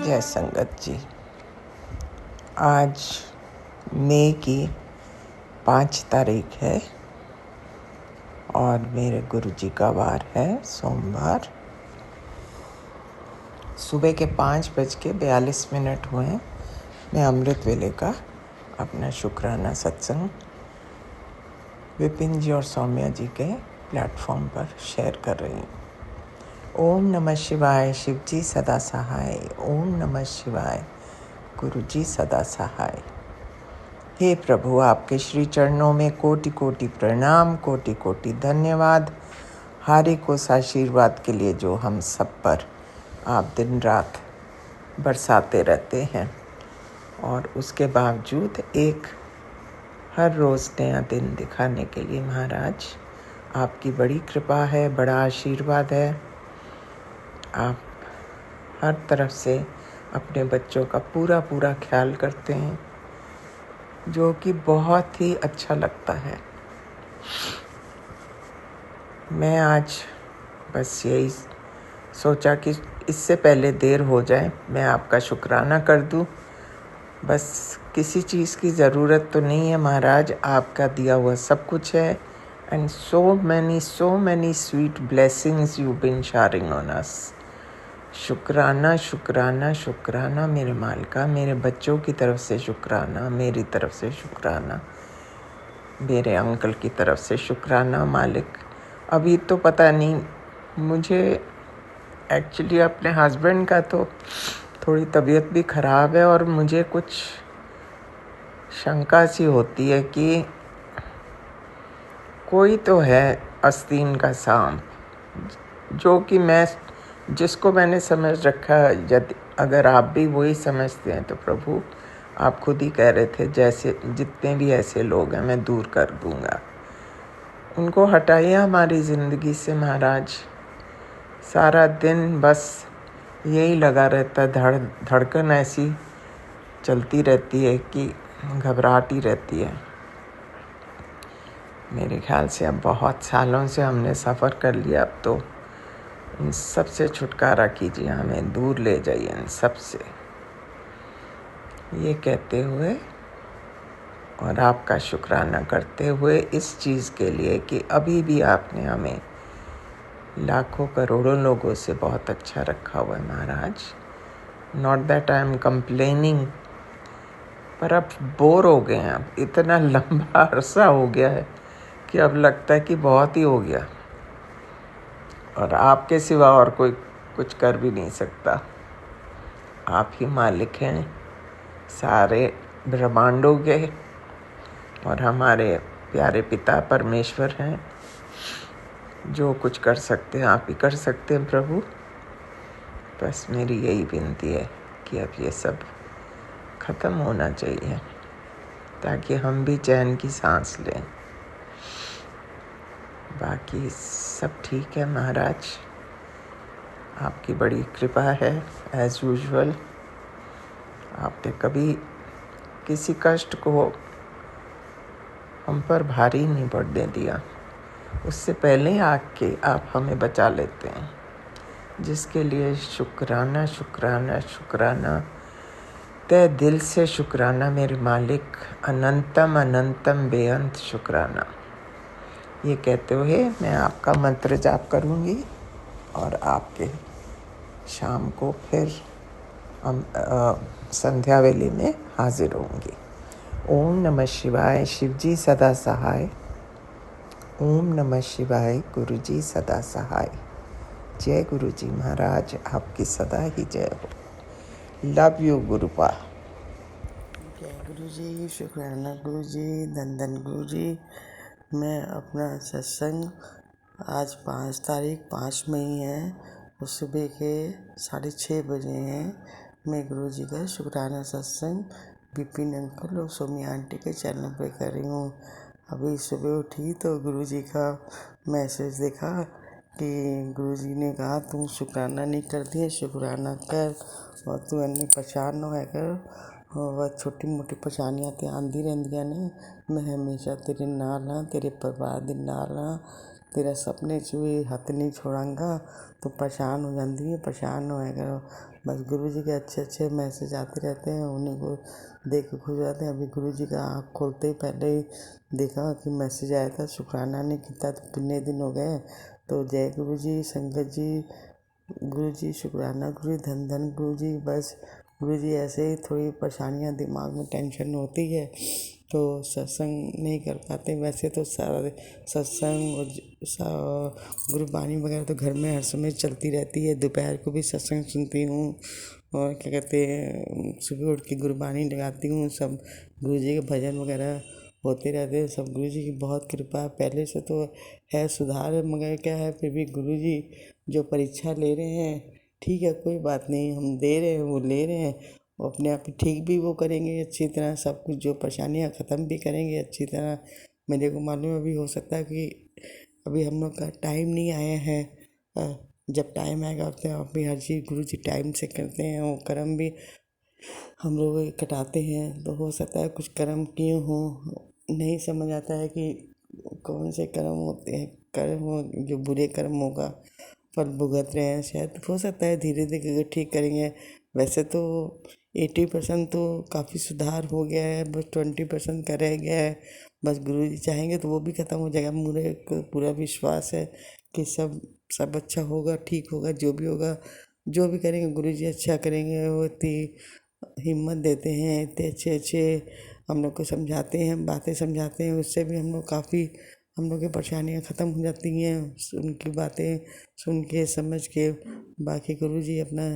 जय संगत जी। आज मई की 5 तारीख है और मेरे गुरुजी का वार है सोमवार। सुबह के 5:42 हुए हैं। मैं अमृत वेले का अपना शुक्राना सत्संग विपिन जी और सौम्या जी के प्लेटफॉर्म पर शेयर कर रही हूँ। ओम नमः शिवाय, शिव जी सदा सहाय। ओम नमः शिवाय, गुरु जी सदा सहाय। हे प्रभु, आपके श्री चरणों में कोटि कोटि प्रणाम, कोटि कोटि धन्यवाद। हारी को आशीर्वाद के लिए जो हम सब पर आप दिन रात बरसाते रहते हैं और उसके बावजूद एक हर रोज़ नया दिन दिखाने के लिए महाराज आपकी बड़ी कृपा है, बड़ा आशीर्वाद है। आप हर तरफ से अपने बच्चों का पूरा ख्याल करते हैं, जो कि बहुत ही अच्छा लगता है। मैं आज बस यही सोचा कि इससे पहले देर हो जाए मैं आपका शुक्राना कर दूं। बस किसी चीज़ की ज़रूरत तो नहीं है महाराज, आपका दिया हुआ सब कुछ है। And so many sweet blessings you been sharing on us. शुक्राना शुक्राना शुक्राना मेरे मालिका, मेरे बच्चों की तरफ से शुक्राना, मेरी तरफ से शुक्राना, मेरे अंकल की तरफ से शुक्राना मालिक। अभी तो पता नहीं, मुझे एक्चुअली अपने हस्बैंड का तो थोड़ी तबीयत भी ख़राब है और मुझे कुछ शंका सी होती है कि कोई तो है आस्तीन का सांप, जो कि जिसको मैंने समझ रखा है। यदि अगर आप भी वही समझते हैं तो प्रभु आप खुद ही कह रहे थे जैसे जितने भी ऐसे लोग हैं मैं दूर कर दूंगा। उनको हटाइए हमारी ज़िंदगी से महाराज। सारा दिन बस यही लगा रहता है, धड़कन ऐसी चलती रहती है कि घबराहट ही रहती है। मेरे ख्याल से अब बहुत सालों से हमने सफ़र कर लिया, अब तो इन सब से छुटकारा कीजिए, हमें दूर ले जाइए इन सब से। ये कहते हुए और आपका शुक्राना करते हुए इस चीज़ के लिए कि अभी भी आपने हमें लाखों करोड़ों लोगों से बहुत अच्छा रखा हुआ है महाराज। Not that I am complaining, पर अब बोर हो गए हैं। अब इतना लंबा अरसा हो गया है कि अब लगता है कि बहुत ही हो गया और आपके सिवा और कोई कुछ कर भी नहीं सकता। आप ही मालिक हैं सारे ब्रह्मांडों के और हमारे प्यारे पिता परमेश्वर हैं। जो कुछ कर सकते हैं आप ही कर सकते हैं प्रभु। बस मेरी यही विनती है कि अब ये सब ख़त्म होना चाहिए ताकि हम भी चैन की सांस लें। बाकी सब ठीक है महाराज, आपकी बड़ी कृपा है एज़ यूजुअल। आपने कभी किसी कष्ट को हम पर भारी नहीं पड़ने दिया। उससे पहले ही आके आप हमें बचा लेते हैं, जिसके लिए शुक्राना शुक्राना शुक्राना, तहे दिल से शुक्राना मेरे मालिक। अनंतम अनंतम बेअंत शुक्राना। ये कहते हुए मैं आपका मंत्र जाप करूँगी और आपके शाम को फिर संध्या वेले में हाजिर होंगी। ओम नमः शिवाय, शिव जी सदा सहाय। ओम नमः शिवाय, गुरु जी सदा सहाय। जय गुरु जी महाराज, आपकी सदा ही जय हो। Love you गुरुपा। जय गुरु जी, शुक्राना गुरु जी, धन गुरु जी। मैं अपना सत्संग आज 5 तारीख 5 मई है और सुबह के 6:30 बजे हैं। मैं गुरु जी का शुक्राना सत्संग विपिन अंकल और सोम्या आंटी के चैनल पे कर रही हूँ। अभी सुबह उठी तो गुरु जी का मैसेज देखा कि गुरु जी ने कहा तुम शुक्राना नहीं करती है, शुक्राना कर और तू अन्य परेशान न है कर। वह छोटी मोटी परेशानियां ते आंदी रहंदियां ने, मैं हमेशा तेरे नाल हाँ, तेरे परिवार दे नाल हाँ, तेरा सपने च भी हथ नहीं छोड़ांगा। तो परेशान हो जाती है, परेशान होया करो। बस गुरु जी के अच्छे अच्छे मैसेज आते रहते हैं, उन्हीं को देख के खुश हो जाते हैं। अभी गुरु जी का आँख खोलते ही पहले ही देखा कि मैसेज आया था, शुक्राना नहीं किया तो कितने दिन हो गए। तो जय गुरु जी, संगत जी, गुरु जी शुक्राना, गुरु जी धन धन गुरु जी। बस गुरु जी ऐसे ही थोड़ी परेशानियाँ, दिमाग में टेंशन होती है तो सत्संग नहीं कर पाते। वैसे तो सारे सत्संग और गुरबानी वगैरह तो घर में हर समय चलती रहती है। दोपहर को भी सत्संग सुनती हूँ और क्या कहते हैं, सुबह उठ के गुरबानी लगाती हूँ। सब गुरु जी के भजन वगैरह होते रहते हैं। सब गुरु जी की बहुत कृपा है। पहले से तो है सुधार है, मगर क्या है, फिर भी गुरु जी जो परीक्षा ले रहे हैं, ठीक है कोई बात नहीं, हम दे रहे हैं, वो ले रहे हैं। वो अपने आप ही ठीक भी वो करेंगे अच्छी तरह, सब कुछ जो परेशानियाँ ख़त्म भी करेंगे अच्छी तरह। मेरे को मालूम है, अभी हो सकता है कि अभी हम लोग का टाइम नहीं आया है। जब टाइम आएगा तो आप भी हर चीज़ गुरु जी टाइम से करते हैं। वो कर्म भी हम लोग कटाते हैं, तो हो सकता है कुछ कर्म किए हों, नहीं समझ आता है कि कौन से कर्म होते हैं। कर्म जो बुरे कर्म होगा फल भुगत रहे हैं, शायद हो सकता है धीरे धीरे अगर ठीक करेंगे। वैसे तो 80% तो काफ़ी सुधार हो गया है, बस 20% का रह गया है। बस गुरु जी चाहेंगे तो वो भी ख़त्म हो जाएगा। मुझे पूरा विश्वास है कि सब अच्छा होगा, ठीक होगा। जो भी होगा, जो भी करेंगे गुरु जी अच्छा करेंगे। वो इतनी हिम्मत देते हैं, इतने अच्छे अच्छे हम लोग को समझाते हैं, बातें समझाते हैं। उससे भी हम लोग काफ़ी, हम लोग की परेशानियाँ ख़त्म हो जाती हैं उनकी बातें सुन के समझ के। बाकी गुरु जी अपना,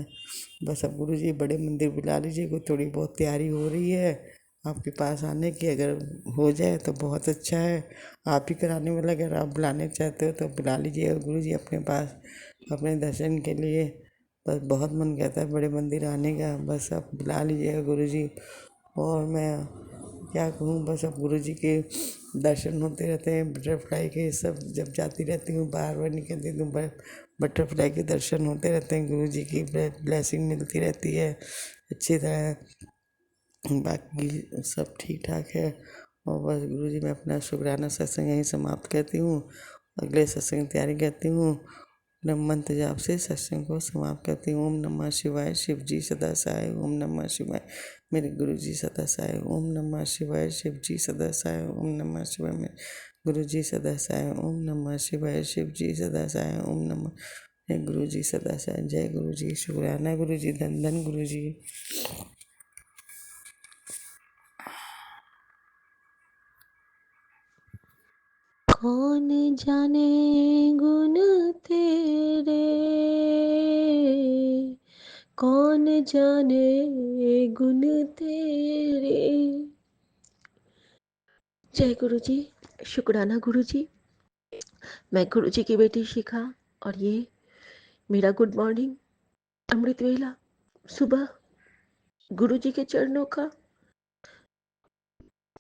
बस अब गुरु जी बड़े मंदिर बुला लीजिए। कोई थोड़ी बहुत तैयारी हो रही है आपके पास आने की, अगर हो जाए तो बहुत अच्छा है। आप ही कराने वाला, अगर आप बुलाने चाहते हो तो बुला लीजिए गुरु जी अपने पास अपने दर्शन के लिए। बस बहुत मन कहता है बड़े मंदिर आने का, बस आप बुला लीजिएगा गुरु जी। और मैं क्या कहूँ, बस अब गुरु जी के दर्शन होते रहते हैं। बटरफ्लाई के सब जब जाती रहती हूँ, बार बार निकलती हूँ, बटरफ्लाई के दर्शन होते रहते हैं। गुरु जी की ब्लेसिंग मिलती रहती है अच्छी तरह। बाकी सब ठीक ठाक है। और बस गुरु जी, मैं अपना शुक्राना सत्संग यहीं समाप्त करती हूँ। अगले सत्संग की तैयारी करती हूँ। नम मंत्र जाप से सत्संग को समाप्त करती हूँ। ओम नमः शिवाय, शिव जी सदा सहाय। ओम नमः शिवाय, मेरे गुरु जी सदा सहाय। ओम नमः शिवाय, शिव जी सदा सहाय। ओम नमः शिवाय, मेरे गुरु जी सदा सहाय। ओम नमः शिवाय, शिव जी सदा सहाय। ओम नमः मेरे गुरु जी सदा सहाय। जय गुरु जी, शुक्राना गुरु जी, धन धन गुरु जी। कौन जाने गुण तेरे, कौन जाने गुण तेरे। जय गुरु जी, शुक्राना गुरु जी। मैं गुरु जी की बेटी शिखा, और ये मेरा गुड मॉर्निंग अमृत वेला, सुबह गुरु जी के चरणों का,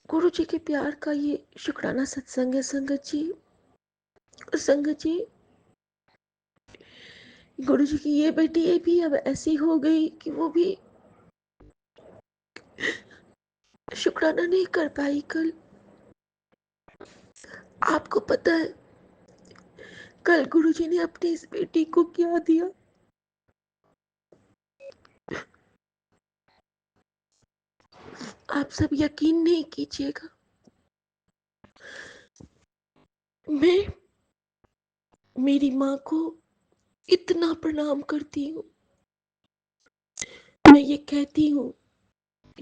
गुरु जी के प्यार का ये शुक्राना सत्संग है। संगत जी, संगत जी, गुरु जी की ये बेटी ये भी अब ऐसी हो गई कि वो भी शुक्राना नहीं कर पाई कल। आपको पता है कल गुरुजी ने अपनी इस बेटी को क्या दिया? आप सब यकीन नहीं कीजिएगा, मैं मेरी माँ को इतना प्रणाम करती हूँ। मैं ये कहती हूँ,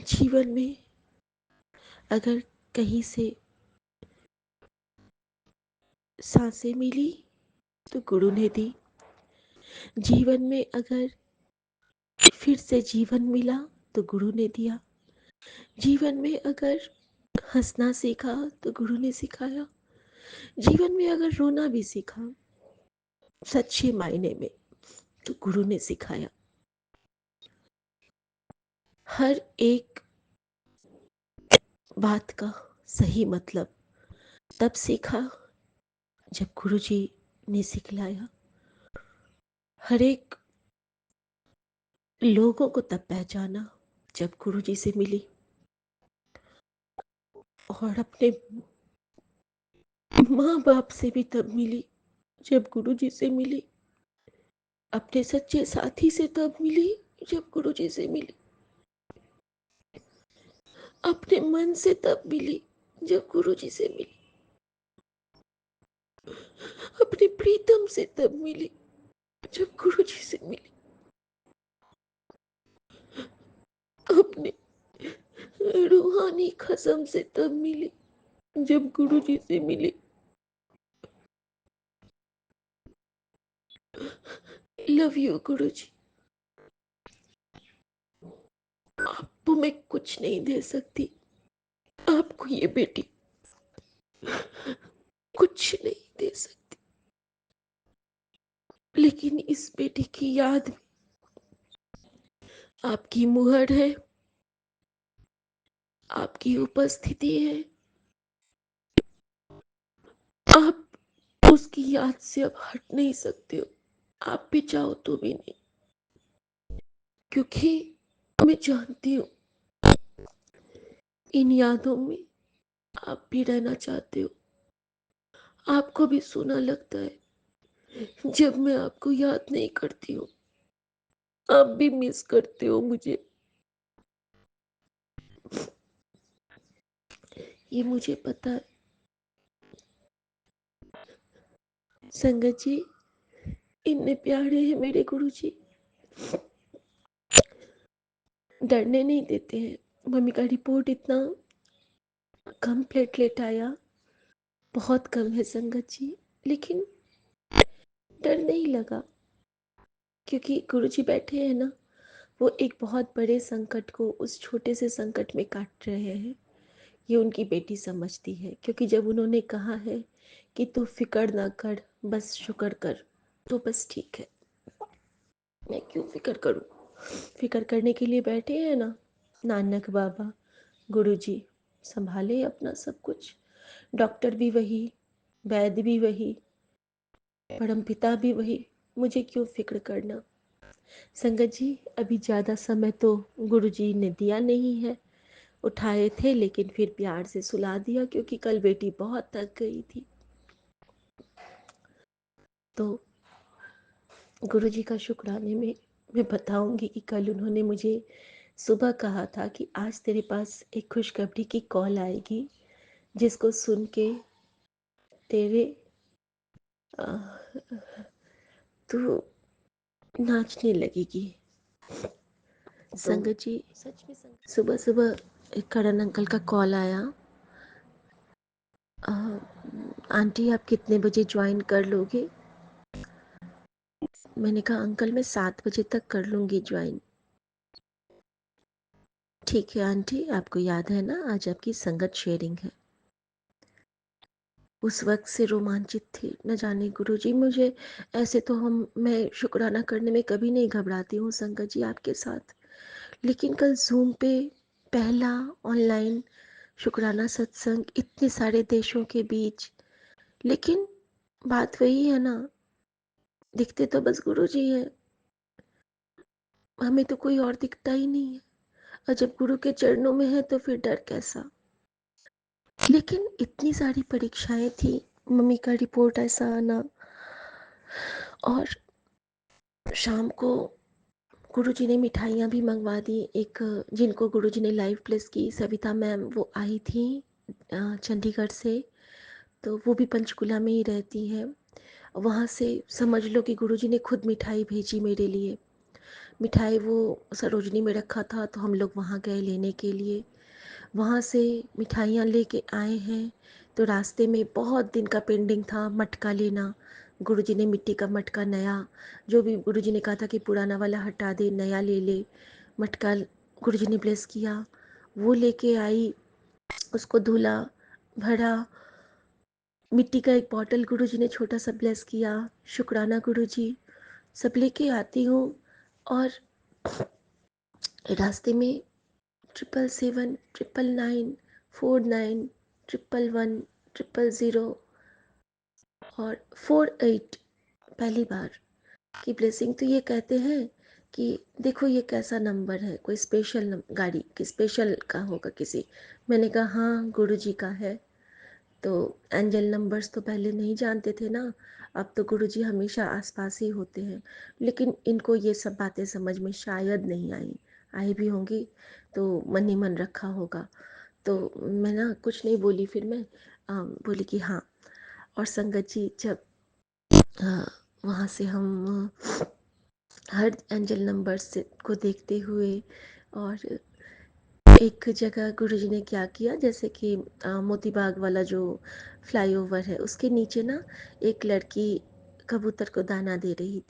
जीवन में अगर कहीं से सांसें मिली तो गुरु ने दी। जीवन में अगर फिर से जीवन मिला तो गुरु ने दिया। जीवन में अगर हंसना सीखा तो गुरु ने सिखाया। जीवन में अगर रोना भी सीखा सच्चे मायने में तो गुरु ने सिखाया। हर एक बात का सही मतलब तब सीखा जब गुरुजी ने सिखलाया। हर एक लोगों को तब पहचाना जब गुरुजी से मिली, और अपने माँ बाप से भी तब मिली जब गुरुजी से मिली, अपने सच्चे साथी से तब मिली जब गुरुजी से मिली, अपने मन से तब मिली जब गुरुजी से मिली, अपने प्रीतम से तब मिली जब गुरुजी से मिली, अपने रूहानी खसम से तब मिली जब गुरुजी से मिली। लव यू गुरुजी। आपको मैं कुछ नहीं दे सकती, आपको ये बेटी कुछ नहीं दे सकती, लेकिन इस बेटी की याद में आपकी मुहर है, आपकी उपस्थिति है। आप उसकी याद से अब हट नहीं सकते हो, आप भी चाहो तो भी नहीं, क्योंकि मैं जानती हूँ इन यादों में आप भी रहना चाहते हो। आपको भी सुना लगता है जब मैं आपको याद नहीं करती हूँ, आप भी मिस करते हो मुझे। ये मुझे पता है। संगत जी, इतने प्यारे हैं मेरे गुरुजी, डरने नहीं देते हैं। मम्मी का रिपोर्ट इतना कम प्लेटलेट आया, बहुत कम है संगत जी, लेकिन डर नहीं लगा, क्योंकि गुरुजी बैठे हैं ना, वो एक बहुत बड़े संकट को उस छोटे से संकट में काट रहे हैं। ये उनकी बेटी समझती है, क्योंकि जब उन्होंने कहा है कि तू फिक्र ना कर, बस शुक्र कर, तो बस ठीक है, मैं क्यों फिक्र करूं। फिक्र करने के लिए बैठे हैं ना नानक बाबा, गुरुजी, संभाले अपना सब कुछ। डॉक्टर भी वही, वैद्य भी वही, परम पिता भी वही, मुझे क्यों फिक्र करना। संगत जी, अभी ज़्यादा समय तो गुरुजी ने दिया नहीं है, उठाए थे लेकिन फिर प्यार से सुला दिया, क्योंकि कल बेटी बहुत थक गई थी। तो गुरुजी का शुक्राने में मैं बताऊंगी कि कल उन्होंने मुझे सुबह कहा था कि आज तेरे पास एक खुशखबरी की कॉल आएगी, जिसको सुन के तेरे तू नाचने लगेगी। संगत जी, सच में सुबह सुबह एक करण अंकल का कॉल आया, आंटी आप कितने बजे ज्वाइन कर लोगे। मैंने कहा अंकल मैं 7 बजे तक कर लूँगी ज्वाइन। ठीक है आंटी, आपको याद है ना आज आपकी संगत शेयरिंग है। उस वक्त से रोमांचित थी, न जाने गुरुजी मुझे ऐसे तो मैं शुक्राना करने में कभी नहीं घबराती हूँ संगत जी आपके साथ, लेकिन कल जूम पे पहला ऑनलाइन शुक्राना सत्संग इतने सारे देशों के बीच, लेकिन बात वही है ना, दिखते तो बस गुरुजी हैं, हमें तो कोई और दिखता ही नहीं है, और जब गुरु के चरणों में है तो फिर डर कैसा। लेकिन इतनी सारी परीक्षाएं थी, मम्मी का रिपोर्ट ऐसा आना, और शाम को गुरुजी ने मिठाइयाँ भी मंगवा दी। एक जिनको गुरुजी ने लाइव प्लेस की, सविता मैम, वो आई थी चंडीगढ़ से, तो वो भी पंचकुला में ही रहती हैं। वहाँ से समझ लो कि गुरुजी ने खुद मिठाई भेजी मेरे लिए। मिठाई वो सरोजनी में रखा था, तो हम लोग वहाँ गए लेने के लिए। वहाँ से मिठाइयाँ लेके आए हैं, तो रास्ते में बहुत दिन का पेंडिंग था मटका लेना। गुरुजी ने मिट्टी का मटका नया, जो भी गुरुजी ने कहा था कि पुराना वाला हटा दे, नया ले ले, मटका गुरुजी ने ब्लेस किया, वो लेके आई, उसको धुला, भरा। मिट्टी का एक बॉटल गुरुजी ने छोटा सा ब्लेस किया, शुक्राना गुरुजी, सब लेके आती हूँ। और रास्ते में 777, 999, 49, 111, 000 और 48 पहली बार की ब्लेसिंग। तो ये कहते हैं कि देखो ये कैसा नंबर है, कोई स्पेशल गाड़ी की स्पेशल का होगा किसी। मैंने कहा हाँ गुरुजी का है। तो एंजल नंबर्स तो पहले नहीं जानते थे ना, अब तो गुरुजी हमेशा आसपास ही होते हैं, लेकिन इनको ये सब बातें समझ में शायद नहीं आई भी होंगी तो मन ही मन रखा होगा। तो मैं ना कुछ नहीं बोली, फिर मैं बोली कि हाँ। और संगत जी, जब वहाँ से हम हर एंजल नंबर से को देखते हुए, और एक जगह गुरुजी ने क्या किया, जैसे कि मोतीबाग वाला जो फ्लाईओवर है उसके नीचे ना एक लड़की कबूतर को दाना दे रही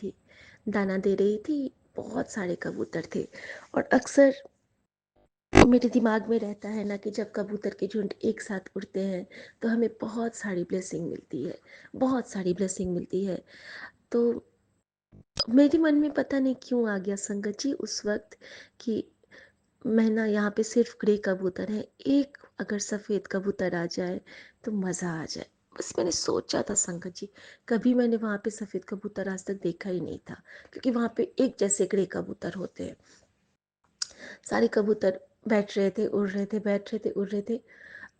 थी। बहुत सारे कबूतर थे, और अक्सर मेरे दिमाग में रहता है ना कि जब कबूतर के झुंड एक साथ उड़ते हैं तो हमें बहुत सारी ब्लेसिंग मिलती है, बहुत सारी ब्लेसिंग मिलती है। तो मेरे मन में पता नहीं क्यों आ गया संगत जी उस वक्त कि मैं ना, यहाँ पे सिर्फ ग्रे कबूतर है, एक अगर सफ़ेद कबूतर आ जाए तो मज़ा आ जाए। बस मैंने सोचा था संगत जी, कभी मैंने वहाँ पे सफ़ेद कबूतर आज तक देखा ही नहीं था, क्योंकि वहाँ पे एक जैसे ग्रे कबूतर होते हैं। सारे कबूतर बैठ रहे थे, उड़ रहे थे, बैठ रहे थे, उड़ रहे थे।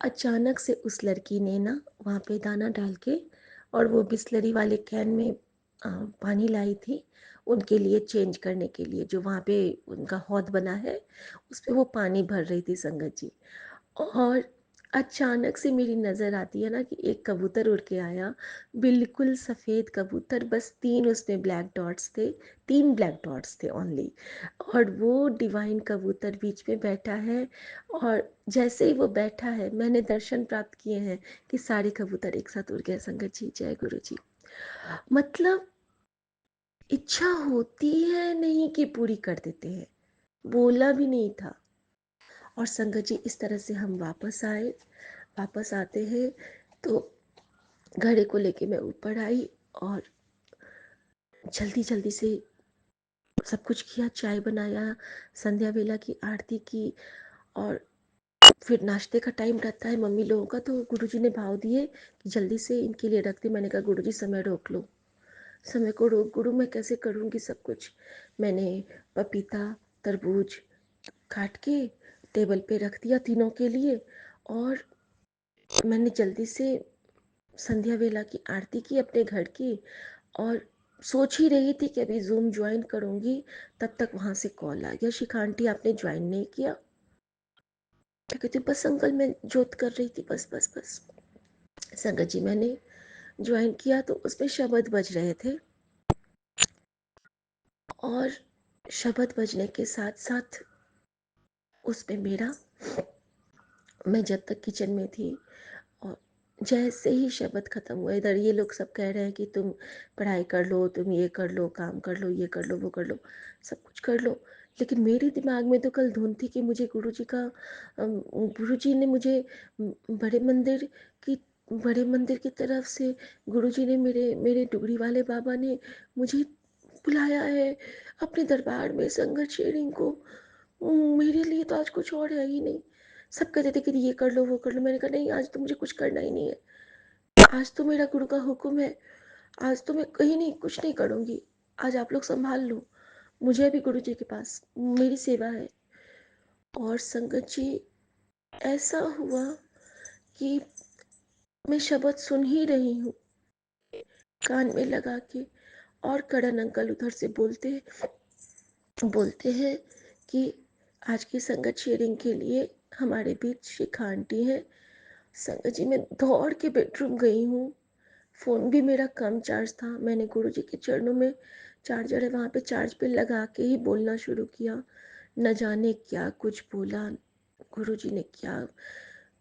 अचानक से उस लड़की ने ना वहाँ पे दाना डाल के, और वो बिस्लरी वाले कैन में पानी लाई थी उनके लिए चेंज करने के लिए, जो वहाँ पे उनका हौद बना है उस पर वो पानी भर रही थी संगत जी। और अचानक से मेरी नज़र आती है ना कि एक कबूतर उड़ के आया, बिल्कुल सफ़ेद कबूतर, बस 3 उसमें ब्लैक डॉट्स थे, 3 ब्लैक डॉट्स थे ओनली। और वो डिवाइन कबूतर बीच में बैठा है, और जैसे ही वो बैठा है मैंने दर्शन प्राप्त किए हैं कि सारे कबूतर एक साथ उड़ गए संगत जी। जय गुरु जी। मतलब इच्छा होती है नहीं कि पूरी कर देते हैं, बोला भी नहीं था। और संगत जी, इस तरह से हम वापस आते हैं तो घड़े को लेके मैं ऊपर आई, और जल्दी जल्दी से सब कुछ किया, चाय बनाया, संध्या वेला की आरती की, और फिर नाश्ते का टाइम रहता है मम्मी लोगों का, तो गुरुजी ने भाव दिए कि जल्दी से इनके लिए रख दी। मैंने कहा गुरुजी समय रोक लो, समय को रोक गुरु, मैं कैसे करूँगी सब कुछ। मैंने पपीता तरबूज काट के टेबल पे रख दिया तीनों के लिए, और मैंने जल्दी से संध्या वेला की आरती की अपने घर की, और सोच ही रही थी कि अभी जूम ज्वाइन करूँगी, तब तक वहाँ से कॉल आ गया, शिखा आंटी आपने ज्वाइन नहीं किया। क्या कहती, बस अंकल मैं जोत कर रही थी, बस बस बस। संगत जी, मैंने ज्वाइन किया तो उसमें शब्द बज रहे थे, और शब्द बजने के साथ साथ उसमें मेरा, मैं जब तक किचन में थी, और जैसे ही शब्द ख़त्म हुआ, इधर ये लोग सब कह रहे हैं कि तुम पढ़ाई कर लो, तुम ये कर लो, काम कर लो, ये कर लो, वो कर लो, सब कुछ कर लो, लेकिन मेरे दिमाग में तो कल धुन थी कि मुझे गुरुजी ने मुझे की बड़े मंदिर की तरफ से गुरुजी ने, मेरे मेरे डुगरी वाले बाबा ने मुझे बुलाया है अपने दरबार में संगत शेयरिंग को। मेरे लिए तो आज कुछ और है ही नहीं। सब कहते थे कि ये कर लो, वो कर लो। मैंने कहा नहीं, आज तो मुझे कुछ करना ही नहीं है, आज तो मेरा गुरु का हुक्म है, आज तो मैं कहीं नहीं, कुछ नहीं करूँगी, आज आप लोग संभाल लो, मुझे अभी गुरु जी के पास मेरी सेवा है। और संगत जी, ऐसा हुआ कि मैं शब्द सुन ही रही हूँ कान में लगा के, और करण अंकल उधर से बोलते हैं कि आज की संगत शेयरिंग के लिए हमारे बीच शिखा आंटी हैं। संगत जी, मैं दौड़ के बेडरूम गई हूँ, फ़ोन भी मेरा कम चार्ज था, मैंने गुरुजी के चरणों में, चार्जर है वहाँ पे, चार्ज पे लगा के ही बोलना शुरू किया। न जाने क्या कुछ बोला गुरुजी ने, क्या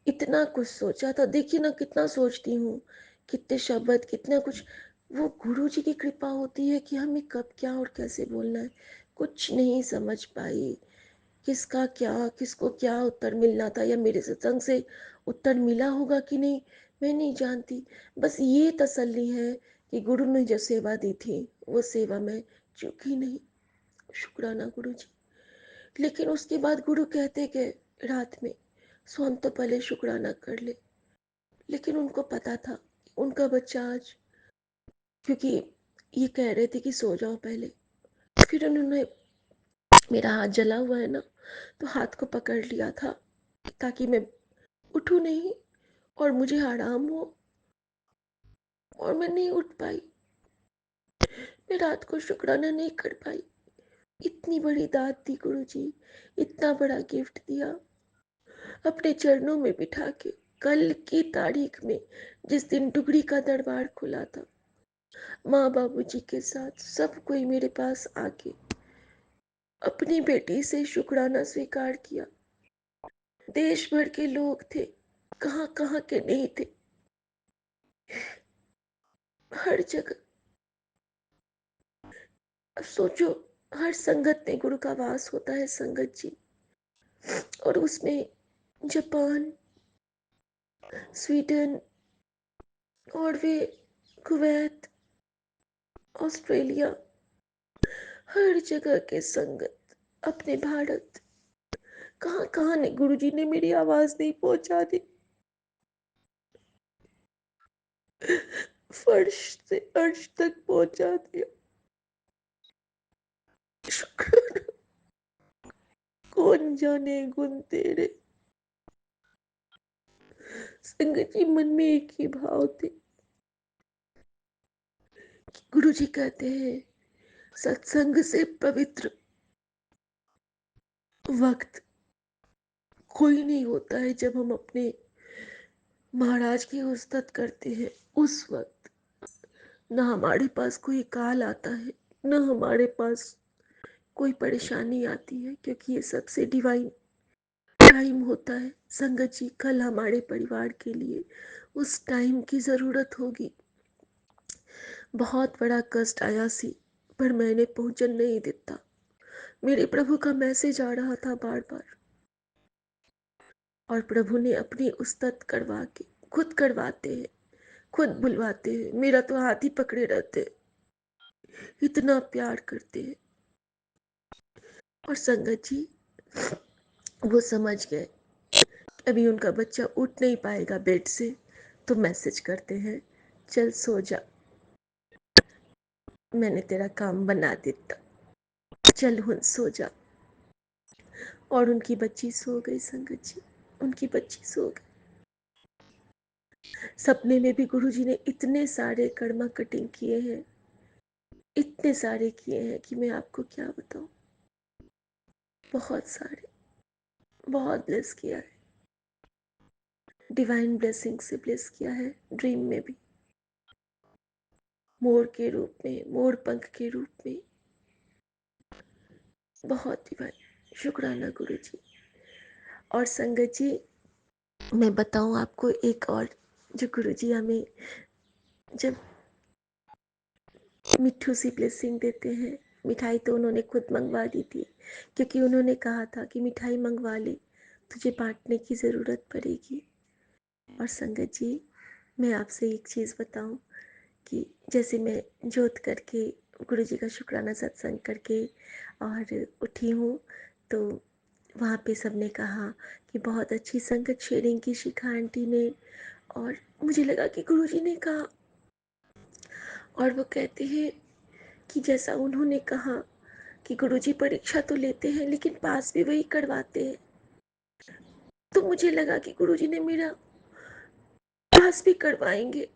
इतना कुछ सोचा था। देखिए ना कितना सोचती हूँ, कितने शब्द, कितना कुछ, वो गुरुजी की कृपा होती है कि हमें कब क्या और कैसे बोलना है। कुछ नहीं समझ पाई, किसका क्या, किसको क्या उत्तर मिलना था, या मेरे सत्संग से उत्तर मिला होगा कि नहीं, मैं नहीं जानती। बस ये तसल्ली है कि गुरु ने जो सेवा दी थी वो सेवा मैं चूकी नहीं, शुक्राना गुरु जी। लेकिन उसके बाद गुरु कहते कि रात में सोन तो पहले शुक्राना कर ले, लेकिन उनको पता था उनका बच्चा आज, क्योंकि ये कह रहे थे कि सो जाओ पहले, फिर उन्होंने, मेरा हाथ जला हुआ है ना, तो हाथ को पकड़ लिया था ताकि मैं उठूं नहीं और मुझे आराम हो, और मैं नहीं उठ पाई। मैं रात को शुक्राना नहीं कर पाई। इतनी बड़ी दात दी गुरुजी, इतना बड़ा गिफ्ट दिया, अपने चरणों में बिठा के। कल की तारीख में, जिस दिन टुकड़ी का दरबार खुला था, माँ बाबूजी के साथ सब कोई मेरे पास आके अपनी बेटी से शुक्राना स्वीकार किया। देश भर के लोग थे, कहाँ कहाँ के नहीं थे, हर जगह। अब सोचो, हर संगत में गुरु का वास होता है संगत जी, और उसमें Japan, Sweden, Norway, Kuwait, Australia, हर जगह के संगत, अपने भारत, कहाँ कहाँ ने गुरुजी ने मेरी आवाज नहीं पहुंचा दी। फर्श से अर्श तक पहुंचा दिया। शुक्र, कौन जाने गुण तेरे। संगत जी, मन में एक ही भाव थे। गुरु जी कहते हैं, सत्संग से पवित्र वक्त कोई नहीं होता है। जब हम अपने महाराज की उस्तत करते हैं, उस वक्त न हमारे पास कोई काल आता है, न हमारे पास कोई परेशानी आती है, क्योंकि ये सबसे डिवाइन टाइम होता है। संगत जी, कल हमारे परिवार के लिए उस टाइम की जरूरत होगी। बहुत बड़ा कष्ट आया सी, पर मैंने पहुंचन नहीं देता। मेरे प्रभु का मैसेज आ रहा था बार बार, और प्रभु ने अपनी उस्तत करवा के, खुद करवाते हैं, खुद बुलवाते हैं। मेरा तो हाथ ही पकड़े रहते हैं, इतना प्यार करते हैं। और संगत जी, वो समझ गए अभी उनका बच्चा उठ नहीं पाएगा बेड से, तो मैसेज करते हैं, चल सो जा, मैंने तेरा काम बना दिता, चल हुन सो जा। और उनकी बच्ची सो गई संगत जी, उनकी बच्ची सो गई। सपने में भी गुरुजी ने इतने सारे कर्मा कटिंग किए हैं, इतने सारे किए हैं कि मैं आपको क्या बताऊं। बहुत सारे, बहुत ब्लेस किया है, डिवाइन ब्लेसिंग से ब्लेस किया है। ड्रीम में भी, मोर के रूप में, मोर पंख के रूप में, बहुत डिवाइन। शुक्राना गुरुजी। और संगत जी, मैं बताऊं आपको एक और, जो गुरुजी हमें जब मिट्ठू सी ब्लेसिंग देते हैं। मिठाई तो उन्होंने खुद मंगवा दी थी, क्योंकि उन्होंने कहा था कि मिठाई मंगवा ले, तुझे बांटने की ज़रूरत पड़ेगी। और संगत जी, मैं आपसे एक चीज़ बताऊं कि जैसे मैं जोत करके, गुरु जी का शुक्राना सत्संग करके और उठी हूँ, तो वहाँ पे सबने कहा कि बहुत अच्छी संगत शेयरिंग की शिखा आंटी ने। और मुझे लगा कि गुरु जी ने कहा, और वो कहते हैं कि जैसा उन्होंने कहा कि गुरुजी परीक्षा तो लेते हैं लेकिन पास भी वही करवाते हैं, तो मुझे लगा कि गुरुजी ने मेरा पास भी करवाएंगे,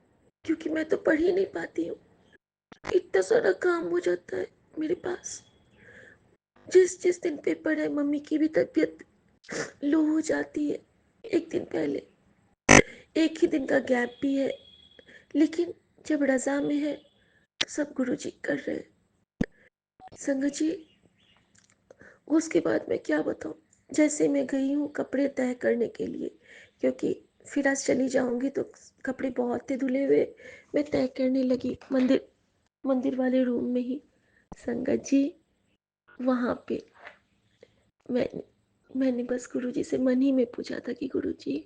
क्योंकि मैं तो पढ़ ही नहीं पाती हूँ। इतना सारा काम हो जाता है मेरे पास। जिस जिस दिन पेपर है, मम्मी की भी तबीयत लो हो जाती है एक दिन पहले, एक ही दिन का गैप भी है, लेकिन जब रजा में है तो सब गुरुजी कर रहे हैं। संगत जी, उसके बाद मैं क्या बताऊँ। जैसे मैं गई हूँ कपड़े तय करने के लिए, क्योंकि फिर आज चली जाऊंगी तो कपड़े बहुत थे धुले हुए। मैं तय करने लगी मंदिर मंदिर वाले रूम में ही। संगत जी, वहाँ पे मैंने बस गुरुजी से मन ही में पूछा था कि गुरुजी,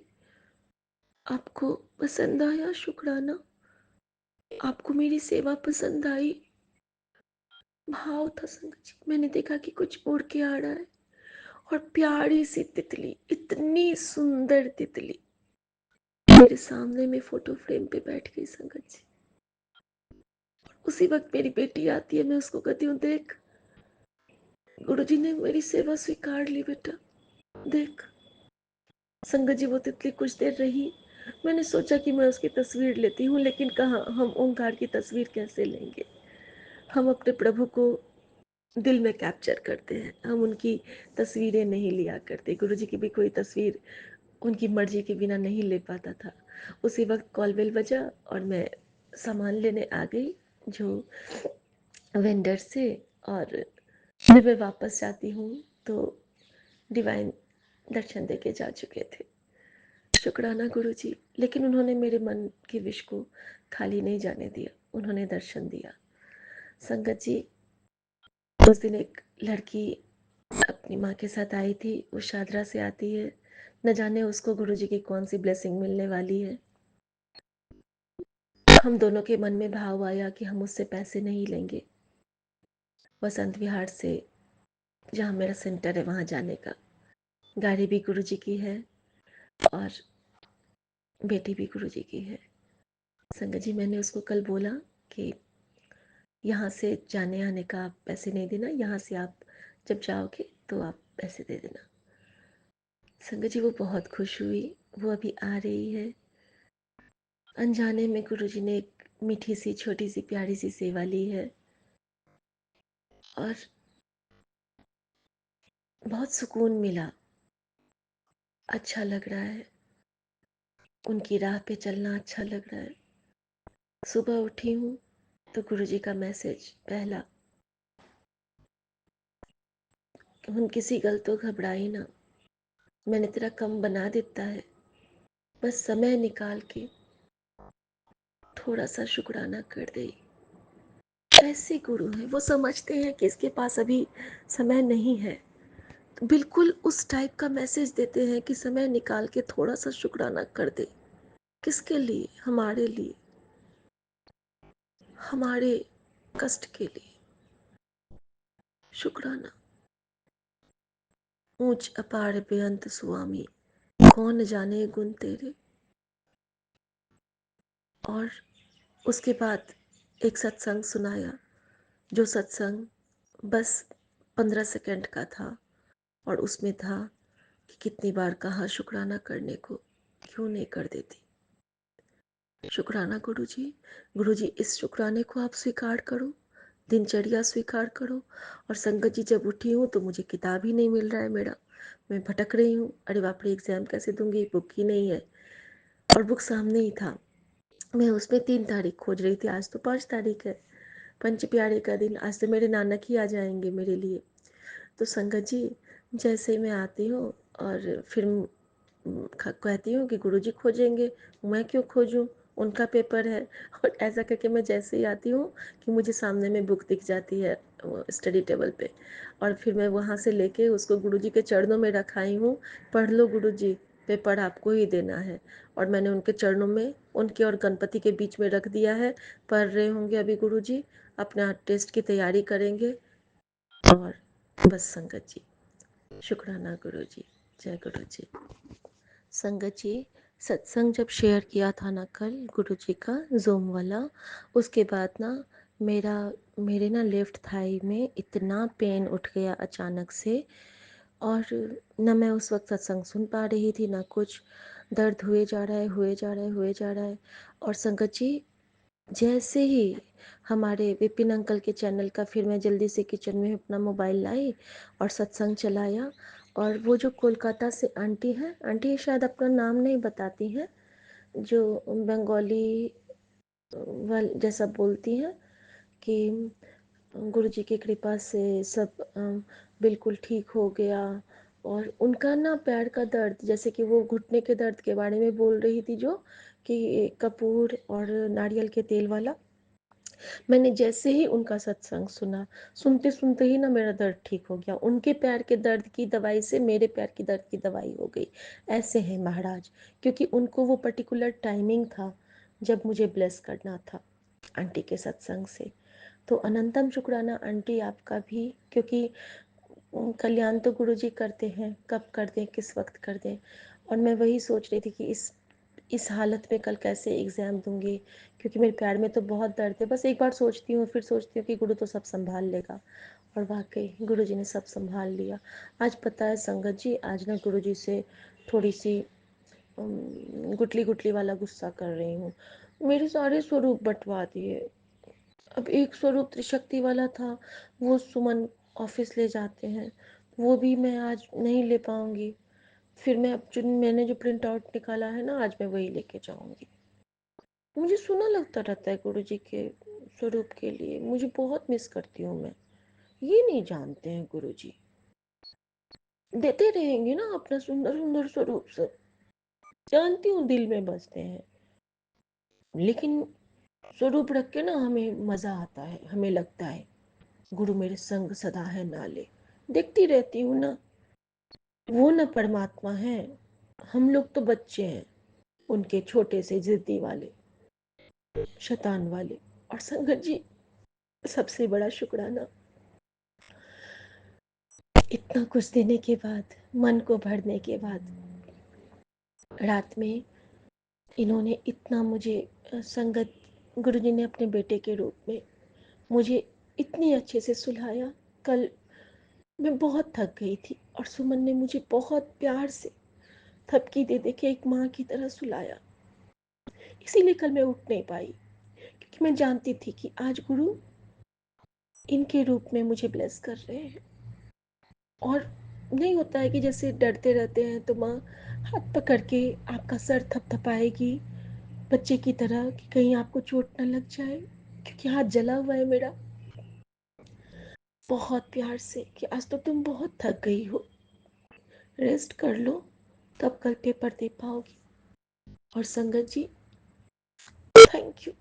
आपको पसंद आया शुक्राना, आपको मेरी सेवा पसंद आई। भाव था संगत जी। मैंने देखा कि कुछ उड़ के आ रहा है, और प्यारी सी तितली, इतनी सुंदर तितली मेरे सामने में फोटो फ्रेम पे बैठ गई संगत जी। उसी वक्त मेरी बेटी आती है, मैं उसको कहती हूँ, देख, गुरुजी ने मेरी सेवा स्वीकार ली बेटा, देख। संगत जी, वो तितली कुछ देर रही। मैंने सोचा कि मैं उसकी तस्वीर लेती हूँ, लेकिन कहाँ, हम ओंकार की तस्वीर कैसे लेंगे। हम अपने प्रभु को दिल में कैप्चर करते हैं, हम उनकी तस्वीरें नहीं लिया करते। गुरुजी की भी कोई तस्वीर उनकी मर्जी के बिना नहीं ले पाता था। उसी वक्त कॉल बेल बजा और मैं सामान लेने आ गई जो वेंडर से, और जब मैं वापस जाती हूँ तो डिवाइन दर्शन देके जा चुके थे। शुक्राना गुरुजी, लेकिन उन्होंने मेरे मन की विश को खाली नहीं जाने दिया, उन्होंने दर्शन दिया। संगत जी, उस दिन एक लड़की अपनी माँ के साथ आई थी, वो शादरा से आती है, न जाने उसको गुरुजी की कौन सी ब्लेसिंग मिलने वाली है। हम दोनों के मन में भाव आया कि हम उससे पैसे नहीं लेंगे, वसंत विहार से जहाँ मेरा सेंटर है वहाँ जाने का। गाड़ी भी गुरुजी की है और बेटी भी गुरुजी की है। संगत जी, मैंने उसको कल बोला कि यहाँ से जाने आने का आप पैसे नहीं देना, यहाँ से आप जब जाओगे तो आप पैसे दे देना। संगत जी, वो बहुत खुश हुई, वो अभी आ रही है। अनजाने में गुरुजी ने एक मीठी सी छोटी सी प्यारी सी सेवा ली है और बहुत सुकून मिला, अच्छा लग रहा है, उनकी राह पे चलना अच्छा लग रहा है। सुबह उठी हूँ तो गुरुजी का मैसेज पहला, हम किसी गल तो घबराई ना, मैंने तेरा कम बना देता है, बस समय निकाल के थोड़ा सा शुक्राना कर दे। ऐसे गुरु हैं, वो समझते हैं कि इसके पास अभी समय नहीं है, तो बिल्कुल उस टाइप का मैसेज देते हैं कि समय निकाल के थोड़ा सा शुक्राना कर दे। किसके लिए? हमारे लिए, हमारे कष्ट के लिए। शुक्राना। ऊंच अपार बेअंत स्वामी, कौन जाने गुण तेरे। और उसके बाद एक सत्संग सुनाया, जो सत्संग बस 15 सेकंड का था और उसमें था कि कितनी बार कहा शुक्राना करने को, क्यों नहीं कर देती। शुक्राना गुरुजी, गुरुजी इस शुक्राने को आप स्वीकार करो, दिनचर्या स्वीकार करो। और संगत जी, जब उठी हूँ तो मुझे किताब ही नहीं मिल रहा है मेरा, मैं भटक रही हूँ। अरे बाप रे, एग्जाम कैसे दूंगी, बुक ही नहीं है। और बुक सामने ही था, मैं उसमें 3 तारीख खोज रही थी, आज तो 5 तारीख है, पंच प्यारे का दिन, आज तो मेरे नानक ही आ जाएंगे मेरे लिए। तो संगत जी, जैसे मैं आती हूँ और फिर कहती हूँ कि गुरुजी खोजेंगे, मैं क्यों खोजूं, उनका पेपर है। और ऐसा करके मैं जैसे ही आती हूँ कि मुझे सामने में बुक दिख जाती है स्टडी टेबल पे, और फिर मैं वहाँ से लेके उसको गुरुजी के चरणों में रखाई हूँ, पढ़ लो गुरुजी, पेपर आपको ही देना है। और मैंने उनके चरणों में, उनके और गणपति के बीच में रख दिया है, पढ़ रहे होंगे अभी गुरुजी, अपना टेस्ट की तैयारी करेंगे। और बस संगत जी, शुक्राना गुरुजी, जय गुरुजी। संगत जी, सत्संग जब शेयर किया था ना कल गुरुजी का जूम वाला, उसके बाद ना मेरे ना लेफ्ट थाई में इतना पेन उठ गया अचानक से। और न मैं उस वक्त सत्संग सुन पा रही थी ना कुछ, दर्द हुए जा रहा है, हुए जा रहा है, हुए जा रहा है। और संगत जी, जैसे ही हमारे विपिन अंकल के चैनल का, फिर मैं जल्दी से किचन में अपना मोबाइल लाई और सत्संग चलाया। और वो जो कोलकाता से आंटी हैं, आंटी शायद अपना नाम नहीं बताती हैं, जो बंगाली वाल जैसा बोलती हैं कि गुरु जी की कृपा से सब बिल्कुल ठीक हो गया। और उनका ना पैर का दर्द, जैसे कि वो घुटने के दर्द के बारे में बोल रही थी, जो कि कपूर और नारियल के तेल वाला, मैंने जैसे ही उनका सत्संग सुना, सुनते सुनते ही ना मेरा दर्द ठीक हो गया। उनके पैर के दर्द की दवाई से मेरे पैर की दर्द की दवाई हो गई। ऐसे है महाराज, क्योंकि उनको वो पर्टिकुलर टाइमिंग था जब मुझे ब्लेस करना था आंटी के सत्संग से। तो अनंतम शुक्राना आंटी आपका भी, क्योंकि कल्याण तो गुरु जी करते हैं, कब कर दें, किस वक्त कर दें। और मैं वही सोच रही थी कि इस हालत में कल कैसे एग्ज़ाम दूंगी, क्योंकि मेरे पैर में तो बहुत दर्द है। बस एक बार सोचती हूँ, फिर सोचती हूँ कि गुरु तो सब संभाल लेगा, और वाकई गुरु जी ने सब संभाल लिया। आज पता है संगत जी, आज ना गुरु जी से थोड़ी सी गुटली गुटली वाला गुस्सा कर रही हूँ। मेरे सारे स्वरूप बंटवा दिए, अब एक स्वरूप त्रिशक्ति वाला था, वो सुमन ऑफिस ले जाते हैं, वो भी मैं आज नहीं ले पाऊंगी। फिर मैं अब जो मैंने जो प्रिंट आउट निकाला है ना, आज मैं वही लेके जाऊंगी। मुझे सुना लगता रहता है गुरु जी के स्वरूप के लिए, मुझे बहुत मिस करती हूँ मैं। ये नहीं जानते हैं गुरु जी, देते रहेंगे ना अपना सुंदर सुंदर स्वरूप सब, जानती हूँ दिल में बसते हैं, लेकिन स्वरूप रख के ना हमें मजा आता है, हमें लगता है गुरु मेरे संग सदा है नाले। देखती रहती हूँ ना, वो ना परमात्मा है, हम लोग तो बच्चे हैं उनके, छोटे से जिद्दी वाले, शैतान वाले। और संगत जी, सबसे बड़ा शुक्राना, इतना कुछ देने के बाद, मन को भरने के बाद, रात में इन्होंने इतना मुझे संगत, गुरु जी ने अपने बेटे के रूप में मुझे इतनी अच्छे से सुलाया। कल मैं बहुत थक गई थी और सुमन ने मुझे बहुत प्यार से थपकी दे दे के एक माँ की तरह सुलाया। इसीलिए कल मैं उठ नहीं पाई, क्योंकि मैं जानती थी कि आज गुरु इनके रूप में मुझे ब्लेस कर रहे हैं। और नहीं होता है कि जैसे डरते रहते हैं तो माँ हाथ पकड़ के आपका सर थपथपाएगी बच्चे की तरह, कि कहीं आपको चोट ना लग जाए, क्योंकि हाथ जला हुआ है मेरा। बहुत प्यार से कि आज तो तुम बहुत थक गई हो, रेस्ट कर लो, तब कल पेपर दे पाओगी। और संगत जी, थैंक यू,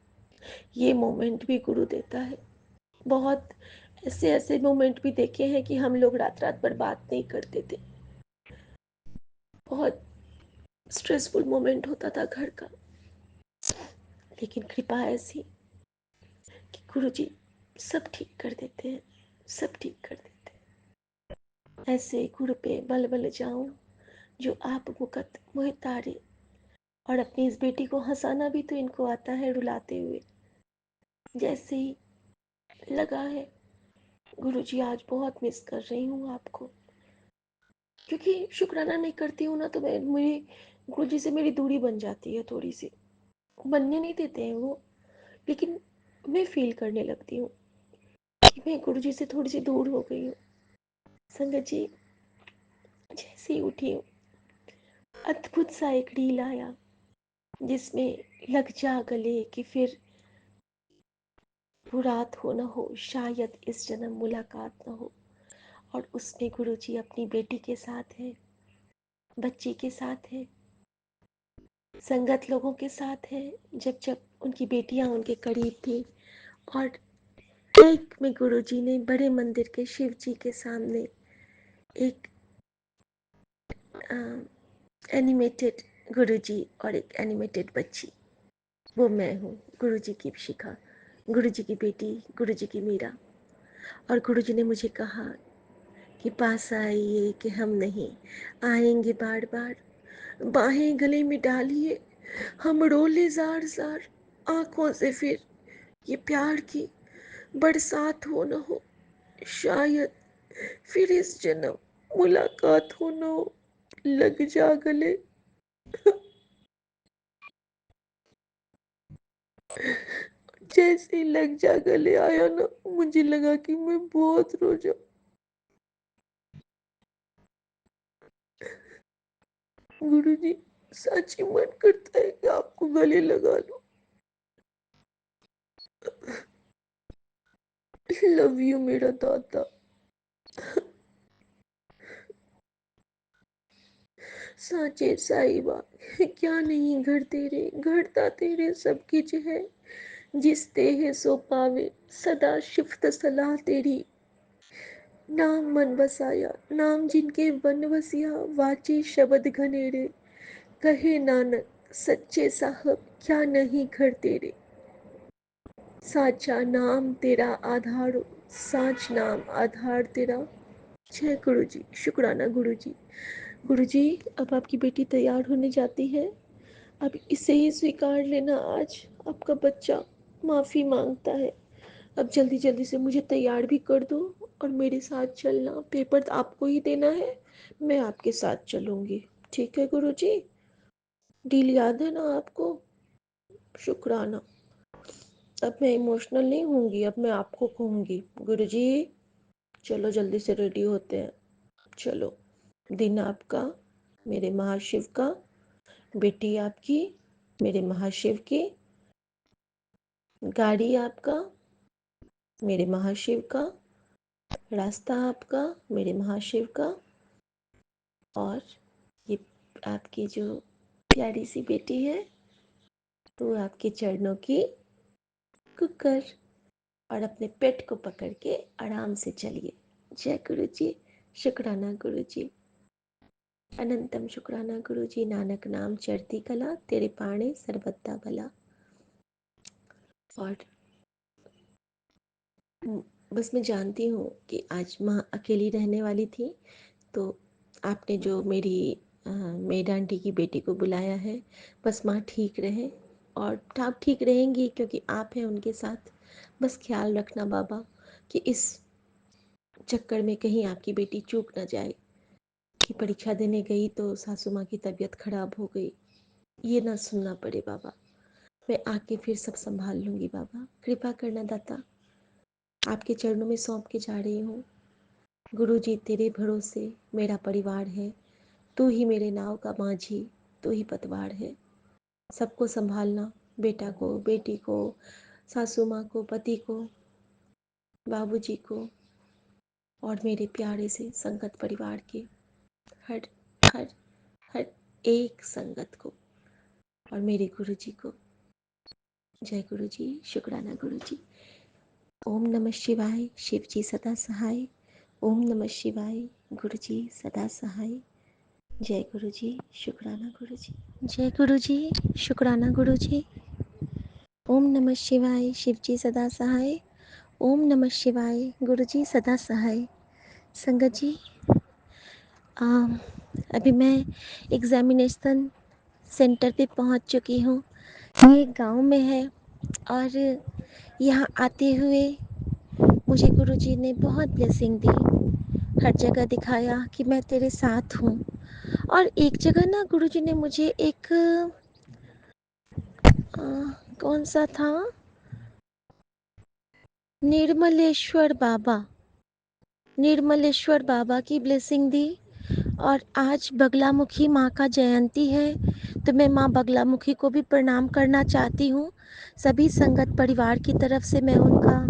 ये मोमेंट भी गुरु देता है। बहुत ऐसे ऐसे मोमेंट भी देखे हैं कि हम लोग रात रात भर बात नहीं करते थे, बहुत स्ट्रेसफुल मोमेंट होता था घर का, लेकिन कृपा ऐसी कि गुरु जी सब ठीक कर देते हैं, सब ठीक कर देते हैं। ऐसे गुरु पे बल बल जाऊं, जो आप मुकत मोहि तारे। और अपनी इस बेटी को हंसाना भी तो इनको आता है, रुलाते हुए। जैसे ही लगा है गुरु जी, आज बहुत मिस कर रही हूँ आपको, क्योंकि शुक्राना नहीं करती हूँ ना तो मैं, मेरी गुरु जी से मेरी दूरी बन जाती है थोड़ी सी। बनने नहीं देते हैं वो, लेकिन मैं फील करने लगती हूँ कि मैं गुरु जी से थोड़ी सी दूर हो गई हूँ। संगत जी, जैसे ही उठी हूँ, अद्भुत सा एक रील आया जिसमें लग जा गले कि फिर वो रात हो न हो, शायद इस जन्म मुलाकात न हो। और उसमें गुरु जी अपनी बेटी के साथ हैं, बच्ची के साथ हैं, संगत लोगों के साथ हैं, जब जब उनकी बेटियां उनके करीब थी। और एक में गुरु जी ने बड़े मंदिर के शिव जी के सामने एक एनिमेटेड गुरु जी और एक एनिमेटेड बच्ची, वो मैं हूँ, गुरु जी की शिखा, गुरु जी की बेटी, गुरु जी की मीरा। और गुरु जी ने मुझे कहा कि पास आइए कि हम नहीं आएंगे बार बार, बाहें गले में डालिए, हम रोले जार जार, आंखों से फिर ये प्यार की बरसात हो न हो, शायद फिर इस जन्म मुलाकात हो न हो, लग जा गले। जैसे ही लग जा गले आया ना, मुझे लगा कि मैं बहुत रो जाऊं। गुरु जी, सच ही मन करता है कि आपको गले लगा लो। लव यू मेरा दादा। साचे साहिबा, क्या नहीं घर तेरे, घरता तेरे सब किच है, जिस ते है सो पावे, सदा शिफ्त सलाह तेरी। नाम मन बसाया, नाम जिनके वन बसिया, वाचे शब्द घनेरे, कहे नानक सच्चे साहब, क्या नहीं घर तेरे। साचा नाम तेरा आधार, साच नाम आधार तेरा। जय गुरु जी, शुक्राना गुरु जी। गुरु जी, अब आपकी बेटी तैयार होने जाती है, अब इसे ही स्वीकार लेना। आज आपका बच्चा माफ़ी मांगता है। अब जल्दी जल्दी से मुझे तैयार भी कर दो और मेरे साथ चलना। पेपर तो आपको ही देना है, मैं आपके साथ चलूँगी। ठीक है गुरु जी, डील याद है ना आपको? शुक्राना। अब मैं इमोशनल नहीं होंगी, अब मैं आपको कहूँगी गुरुजी चलो जल्दी से रेडी होते हैं, चलो। दिन आपका मेरे महाशिव का, बेटी आपकी मेरे महाशिव की, गाड़ी आपका मेरे महाशिव का, रास्ता आपका मेरे महाशिव का, और ये आपकी जो प्यारी सी बेटी है तो आपके चरणों की कुकर। और अपने पेट को पकड़ के आराम से चलिए। जय गुरु जी, शुक्राना गुरु जी, अनंतम शुक्राना गुरु जी। नानक नाम चढ़ती कला, तेरे पाणे सर्वदा भला। और बस मैं जानती हूँ कि आज माँ अकेली रहने वाली थी, तो आपने जो मेरी मेड आंटी की बेटी को बुलाया है, बस माँ ठीक रहे। और आप ठीक रहेंगी क्योंकि आप हैं उनके साथ। बस ख्याल रखना बाबा कि इस चक्कर में कहीं आपकी बेटी चूक ना जाए कि परीक्षा देने गई तो सासू माँ की तबीयत खराब हो गई, ये ना सुनना पड़े बाबा। मैं आके फिर सब संभाल लूँगी बाबा, कृपा करना दाता। आपके चरणों में सौंप के जा रही हूँ। गुरु जी तेरे भरोसे मेरा परिवार है, तू ही मेरे नाव का माझी, तू ही पतवार है। सबको संभालना, बेटा को, बेटी को, सासू माँ को, पति को, बाबूजी को, और मेरे प्यारे से संगत परिवार के हर हर हर एक संगत को, और मेरे गुरु जी को। जय गुरु जी, शुक्राना गुरु जी। ओम नमः शिवाय, शिव जी सदा सहाय। ओम नमः शिवाय, गुरु जी सदा सहाय। जय गुरु जी, शुक्राना गुरु जी। जय गुरु जी, शुक्राना गुरु जी। ओम नमः शिवाय, शिव जी सदा सहाय। ओम नमः शिवाय, गुरु जी सदा सहाय। संगत जी, अभी मैं एग्जामिनेशन सेंटर पे पहुंच चुकी हूँ। ये गांव में है, और यहाँ आते हुए मुझे गुरुजी ने बहुत ब्लेसिंग दी। हर जगह दिखाया कि मैं तेरे साथ हूँ। और एक जगह ना गुरुजी ने मुझे एक कौन सा था, निर्मलेश्वर बाबा की ब्लेसिंग दी। और आज बगलामुखी माँ का जयंती है, तो मैं माँ बगलामुखी को भी प्रणाम करना चाहती हूँ। सभी संगत परिवार की तरफ से मैं उनका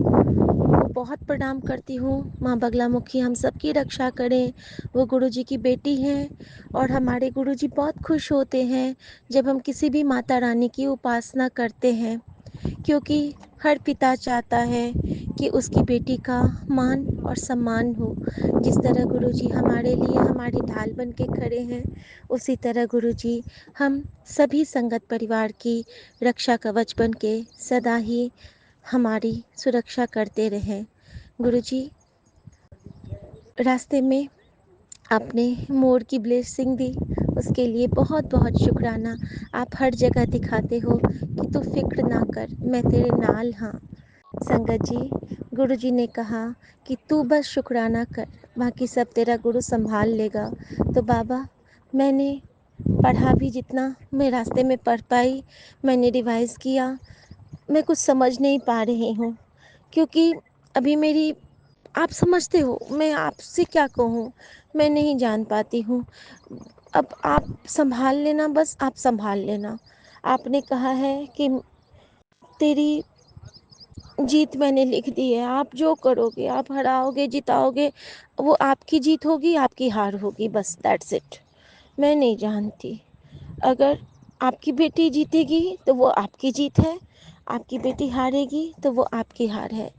बहुत प्रणाम करती हूँ। माँ बगलामुखी हम सब की रक्षा करें। वो गुरुजी की बेटी हैं, और हमारे गुरुजी बहुत खुश होते हैं जब हम किसी भी माता रानी की उपासना करते हैं, क्योंकि हर पिता चाहता है कि उसकी बेटी का मान और सम्मान हो। जिस तरह गुरुजी हमारे लिए हमारी ढाल बन के खड़े हैं, उसी तरह गुरुजी हम सभी संगत परिवार की रक्षा कवच बन के सदा ही हमारी सुरक्षा करते रहें। गुरुजी, रास्ते में आपने मोर की ब्लेसिंग दी, उसके लिए बहुत बहुत शुक्राना। आप हर जगह दिखाते हो कि तू फिक्र ना कर, मैं तेरे नाल हाँ। संगत जी, गुरु जी ने कहा कि तू बस शुक्राना कर, बाकी सब तेरा गुरु संभाल लेगा। तो बाबा, मैंने पढ़ा भी जितना मैं रास्ते में पढ़ पाई, मैंने रिवाइज़ किया। मैं कुछ समझ नहीं पा रही हूँ, क्योंकि अभी मेरी, आप समझते हो, मैं आपसे क्या कहूँ, मैं नहीं जान पाती हूँ। अब आप संभाल लेना, बस आप संभाल लेना। आपने कहा है कि तेरी जीत मैंने लिख दी है, आप जो करोगे, आप हराओगे जिताओगे, वो आपकी जीत होगी, आपकी हार होगी, बस दैट्स इट। मैं नहीं जानती। अगर आपकी बेटी जीतेगी तो वो आपकी जीत है, आपकी बेटी हारेगी तो वो आपकी हार है।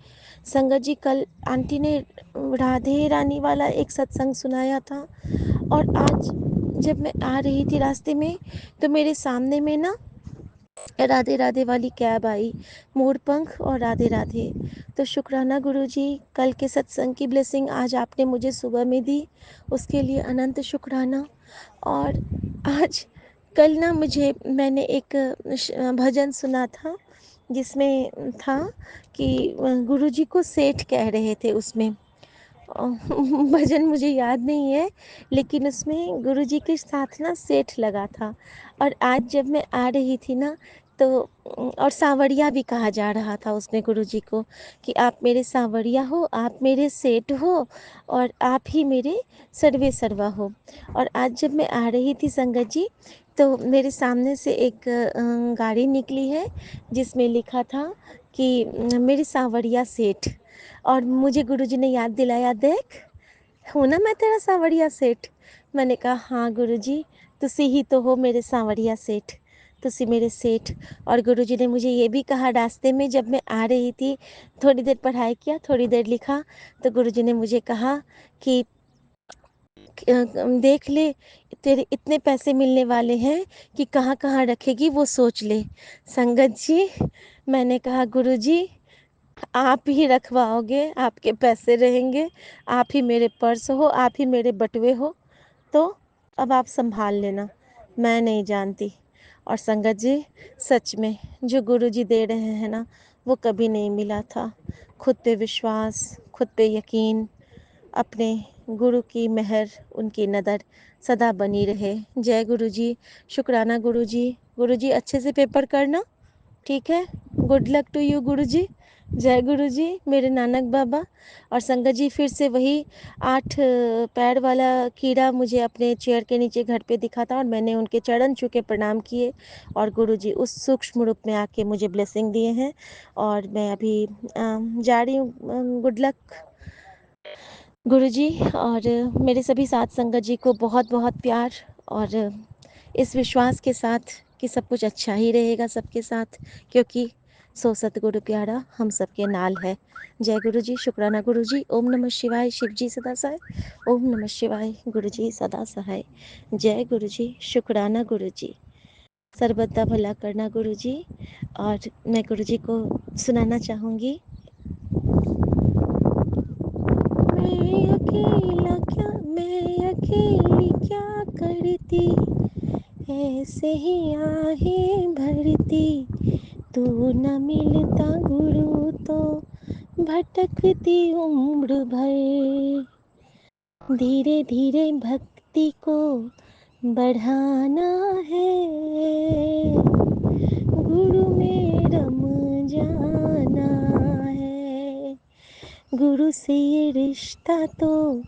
संगत जी, कल आंटी ने राधे रानी वाला एक सत्संग सुनाया था, और आज जब मैं आ रही थी रास्ते में, तो मेरे सामने में ना राधे राधे वाली कैब आई, मोरपंख और राधे राधे। तो शुक्राना गुरुजी, कल के सत्संग की ब्लेसिंग आज आपने मुझे सुबह में दी, उसके लिए अनंत शुक्राना। और आज कल ना मैंने एक भजन सुना था, जिसमें था कि गुरुजी को सेठ कह रहे थे उसमें। भजन मुझे याद नहीं है, लेकिन उसमें गुरुजी के साथ ना सेठ लगा था। और आज जब मैं आ रही थी ना, तो और सांवरिया भी कहा जा रहा था उसमें गुरुजी को कि आप मेरे सांवरिया हो, आप मेरे सेठ हो और आप ही मेरे सर्वे सर्वा हो। और आज जब मैं आ रही थी संगत जी, तो मेरे सामने से एक गाड़ी निकली है जिसमें लिखा था कि मेरे सांवरिया सेठ। और मुझे गुरुजी ने याद दिलाया, देख हूँ ना मैं तेरा सांवरिया सेठ। मैंने कहा हाँ गुरुजी, तुसी ही तो हो मेरे सांवरिया सेठ, तुसी मेरे सेठ। और गुरुजी ने मुझे ये भी कहा रास्ते में, जब मैं आ रही थी, थोड़ी देर पढ़ाई किया, थोड़ी देर लिखा, तो गुरुजी ने मुझे कहा कि देख ले, तेरे इतने पैसे मिलने वाले हैं कि कहाँ कहाँ रखेगी वो सोच ले। संगत जी, मैंने कहा गुरुजी आप ही रखवाओगे, आपके पैसे रहेंगे, आप ही मेरे पर्स हो, आप ही मेरे बटुए हो, तो अब आप संभाल लेना, मैं नहीं जानती। और संगत जी, सच में जो गुरुजी दे रहे हैं ना, वो कभी नहीं मिला था। खुद पे विश्वास, खुद पे यकीन, अपने गुरु की मेहर, उनकी नज़र सदा बनी रहे। जय गुरुजी, शुक्राना गुरुजी। गुरुजी अच्छे से पेपर करना, ठीक है। गुड लक टू यू गुरुजी। जय गुरुजी मेरे नानक बाबा। और संगत जी, फिर से वही 8 पैर वाला कीड़ा मुझे अपने चेयर के नीचे घर पे दिखा था और मैंने उनके चरण छू के प्रणाम किए और गुरुजी उस सूक्ष्म रूप में आके मुझे ब्लेसिंग दिए हैं। और मैं अभी जा रही हूँ। गुड लक गुरुजी। और मेरे सभी साथ संगत जी को बहुत बहुत प्यार, और इस विश्वास के साथ कि सब कुछ अच्छा ही रहेगा सबके साथ, क्योंकि सो सतगुरु प्यारा हम सबके नाल है। जय गुरु जी, शुक्राना गुरु जी। ओम नमः शिवाय, शिव जी सदा सहाय। ओम नमः शिवाय, गुरु जी सदा सहाय। जय गुरु जी, शुक्राना गुरु जी। सर्वदा भला करना गुरु जी। और मैं गुरु जी को सुनाना चाहूँगी। मैं अकेली क्या करती, ऐसे ही आहें भरती, तू न मिलता गुरु तो भटकती उम्र भर। धीरे धीरे भक्ति को बढ़ाना है, गुरु में रम जाना है। गुरु से ये रिश्ता तो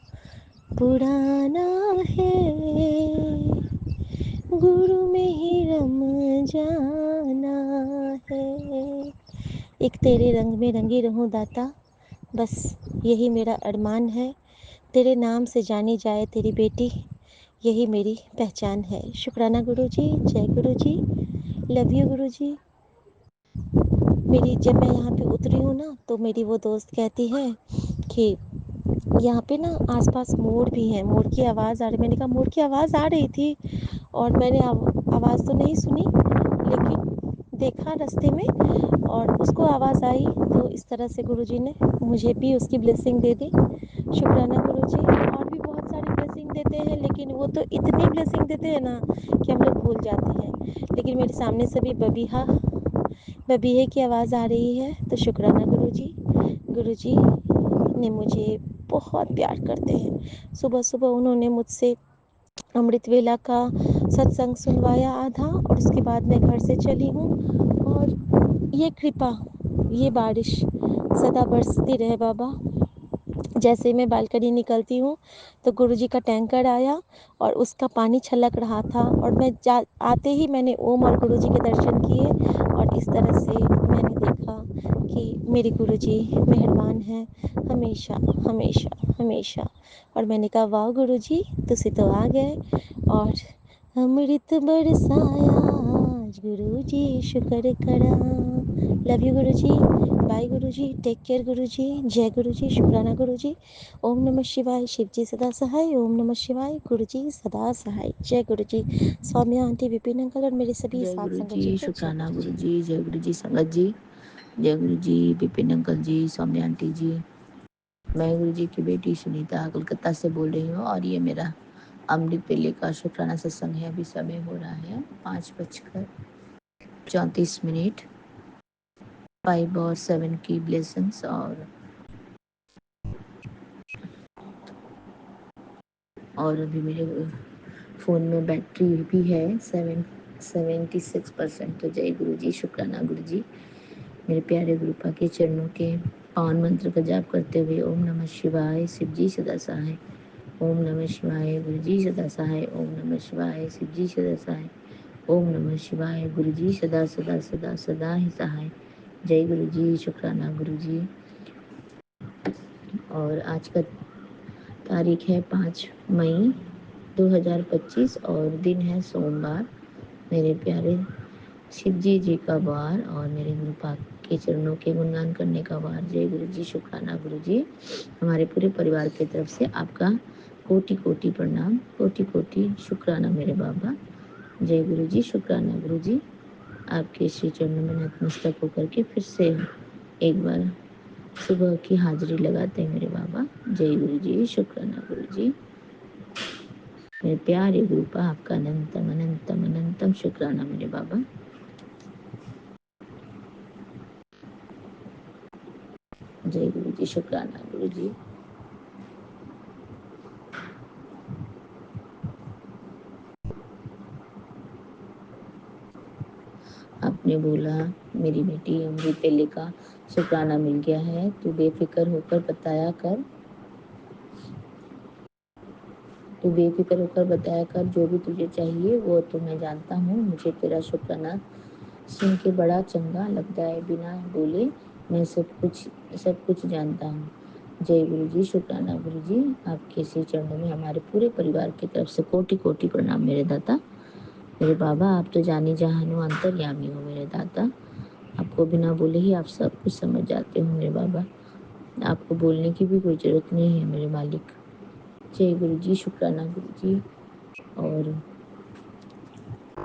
पुराना है, गुरु में ही रम जाना है। एक तेरे रंग में रंगी रहूं दाता, बस यही मेरा अरमान है। तेरे नाम से जानी जाए तेरी बेटी, यही मेरी पहचान है। शुक्राना गुरु जी। जय गुरु जी। लव यू गुरु जी। मेरी जब मैं यहाँ पे उतरी हूँ ना, तो मेरी वो दोस्त कहती है कि यहाँ पे ना आसपास मोर भी हैं, मोर की आवाज़ आ रही। मैंने कहा मोर की आवाज़ आ रही थी और मैंने आवाज़ तो नहीं सुनी, लेकिन देखा रास्ते में और उसको आवाज़ आई, तो इस तरह से गुरुजी ने मुझे भी उसकी ब्लेसिंग दे दी। शुक्राना गुरुजी। और भी बहुत सारी ब्लेसिंग देते हैं, लेकिन वो तो इतनी ब्लेसिंग देते हैं ना कि हम लोग भूल जाते हैं। लेकिन मेरे सामने से भी बबीहे की आवाज़ आ रही है, तो शुक्राना गुरुजी। गुरुजी ने मुझे बहुत प्यार करते हैं। सुबह सुबह उन्होंने मुझसे अमृत वेला का सत्संग सुनवाया आधा, और उसके बाद मैं घर से चली हूँ। और ये कृपा, ये बारिश सदा बरसती रहे बाबा। जैसे मैं बालकनी निकलती हूँ तो गुरुजी का टैंकर आया और उसका पानी छलक रहा था, और मैं आते ही मैंने ओम और गुरुजी के दर्शन किए, और इस तरह से मैंने देखा कि मेरे गुरुजी मेहरबान हैं हमेशा हमेशा हमेशा। और मैंने कहा वाह गुरुजी, तुसी तो आ गए और अमृत बरसाया आज गुरुजी, शुक्र करा। Love you Guruji. Bye Guruji. Take care Guruji. जय गुरुजी, शुक्राना गुरुजी। ओम नमः शिवाय, शिव जी सदा सहाय। ओम नमः शिवाय, गुरुजी सदा सहाय। जय गुरुजी। सौम्या आंटी, विपिन अंकल और मेरे सभी जय साथ गुरु संगत जी, जी को जय शुक्राना गुरुजी। गुरु जी, जय गुरु जी संगत जी, जय गुरु जी विपिन अंकल जी, सौम्या आंटी जी। मैं गुरु जी की बेटी सुनीता कलकत्ता से बोल रही हूँ, और ये मेरा अमृत पेले का शुक्राना सत्संग है। अभी समय हो रहा है 5:34, 5 और 7 की ब्लेसिंग्स। और अभी मेरे फ़ोन में बैटरी भी है 7 76%। तो जय गुरु जी, शुक्राना गुरु जी। मेरे प्यारे गुरुपा के चरणों के पावन मंत्र का जाप करते हुए ओम नमः शिवाय, शिव जी सदा सहाय। ओम नमः शिवाय, गुरु जी सदा सहाय। ओम नमः शिवाय, शिव जी सदा सहाय। ओम नमः शिवाय, गुरु जी सदा सदा सदा सदा ही सहाय। जय गुरु जी, शुक्राना गुरु जी। और आज का तारीख है 5 मई 2025 और दिन है सोमवार। मेरे प्यारे शिव जी का वार और मेरे गुरु पाक के चरणों के गुणगान करने का वार। जय गुरु जी, शुक्राना गुरु जी। हमारे पूरे परिवार की तरफ से आपका कोटि कोटि प्रणाम, कोटि कोटि शुक्राना मेरे बाबा। जय गुरु जी, शुक्राना गुरु जी। आपके श्री चरणों में नतमस्तक होकर के फिर से एक बार सुबह की हाजिरी लगाते हैं मेरे बाबा। जय गुरु जी, शुक्राना गुरु जी। मेरे प्यारे गुरुपा, आपका अनंतम अनंतम अनंतम शुक्राना मेरे बाबा। जय गुरु जी, शुक्राना गुरु जी। आपने बोला मेरी बेटी अमृत पेले का शुक्राना मिल गया है, तू बेफिक्र होकर बताया कर, तू बेफिक्र होकर बताया कर, जो भी तुझे चाहिए वो तो मैं जानता हूँ। मुझे तेरा शुक्राना सुन के बड़ा चंगा लगता है, बिना बोले मैं सब कुछ जानता हूँ। जय गुरु जी, शुक्राना गुरु जी। आपके श्री चरणों में हमारे पूरे परिवार की तरफ से कोटि कोटि प्रणाम मेरे दाता। मेरे बाबा, आप तो जानी जहानो अंतर्यामी हो मेरे दाता। आपको बिना बोले ही आप सब कुछ समझ जाते हो मेरे बाबा। आपको बोलने की भी कोई जरूरत नहीं है मेरे मालिक। जय गुरु जी, शुक्राना गुरु जी। और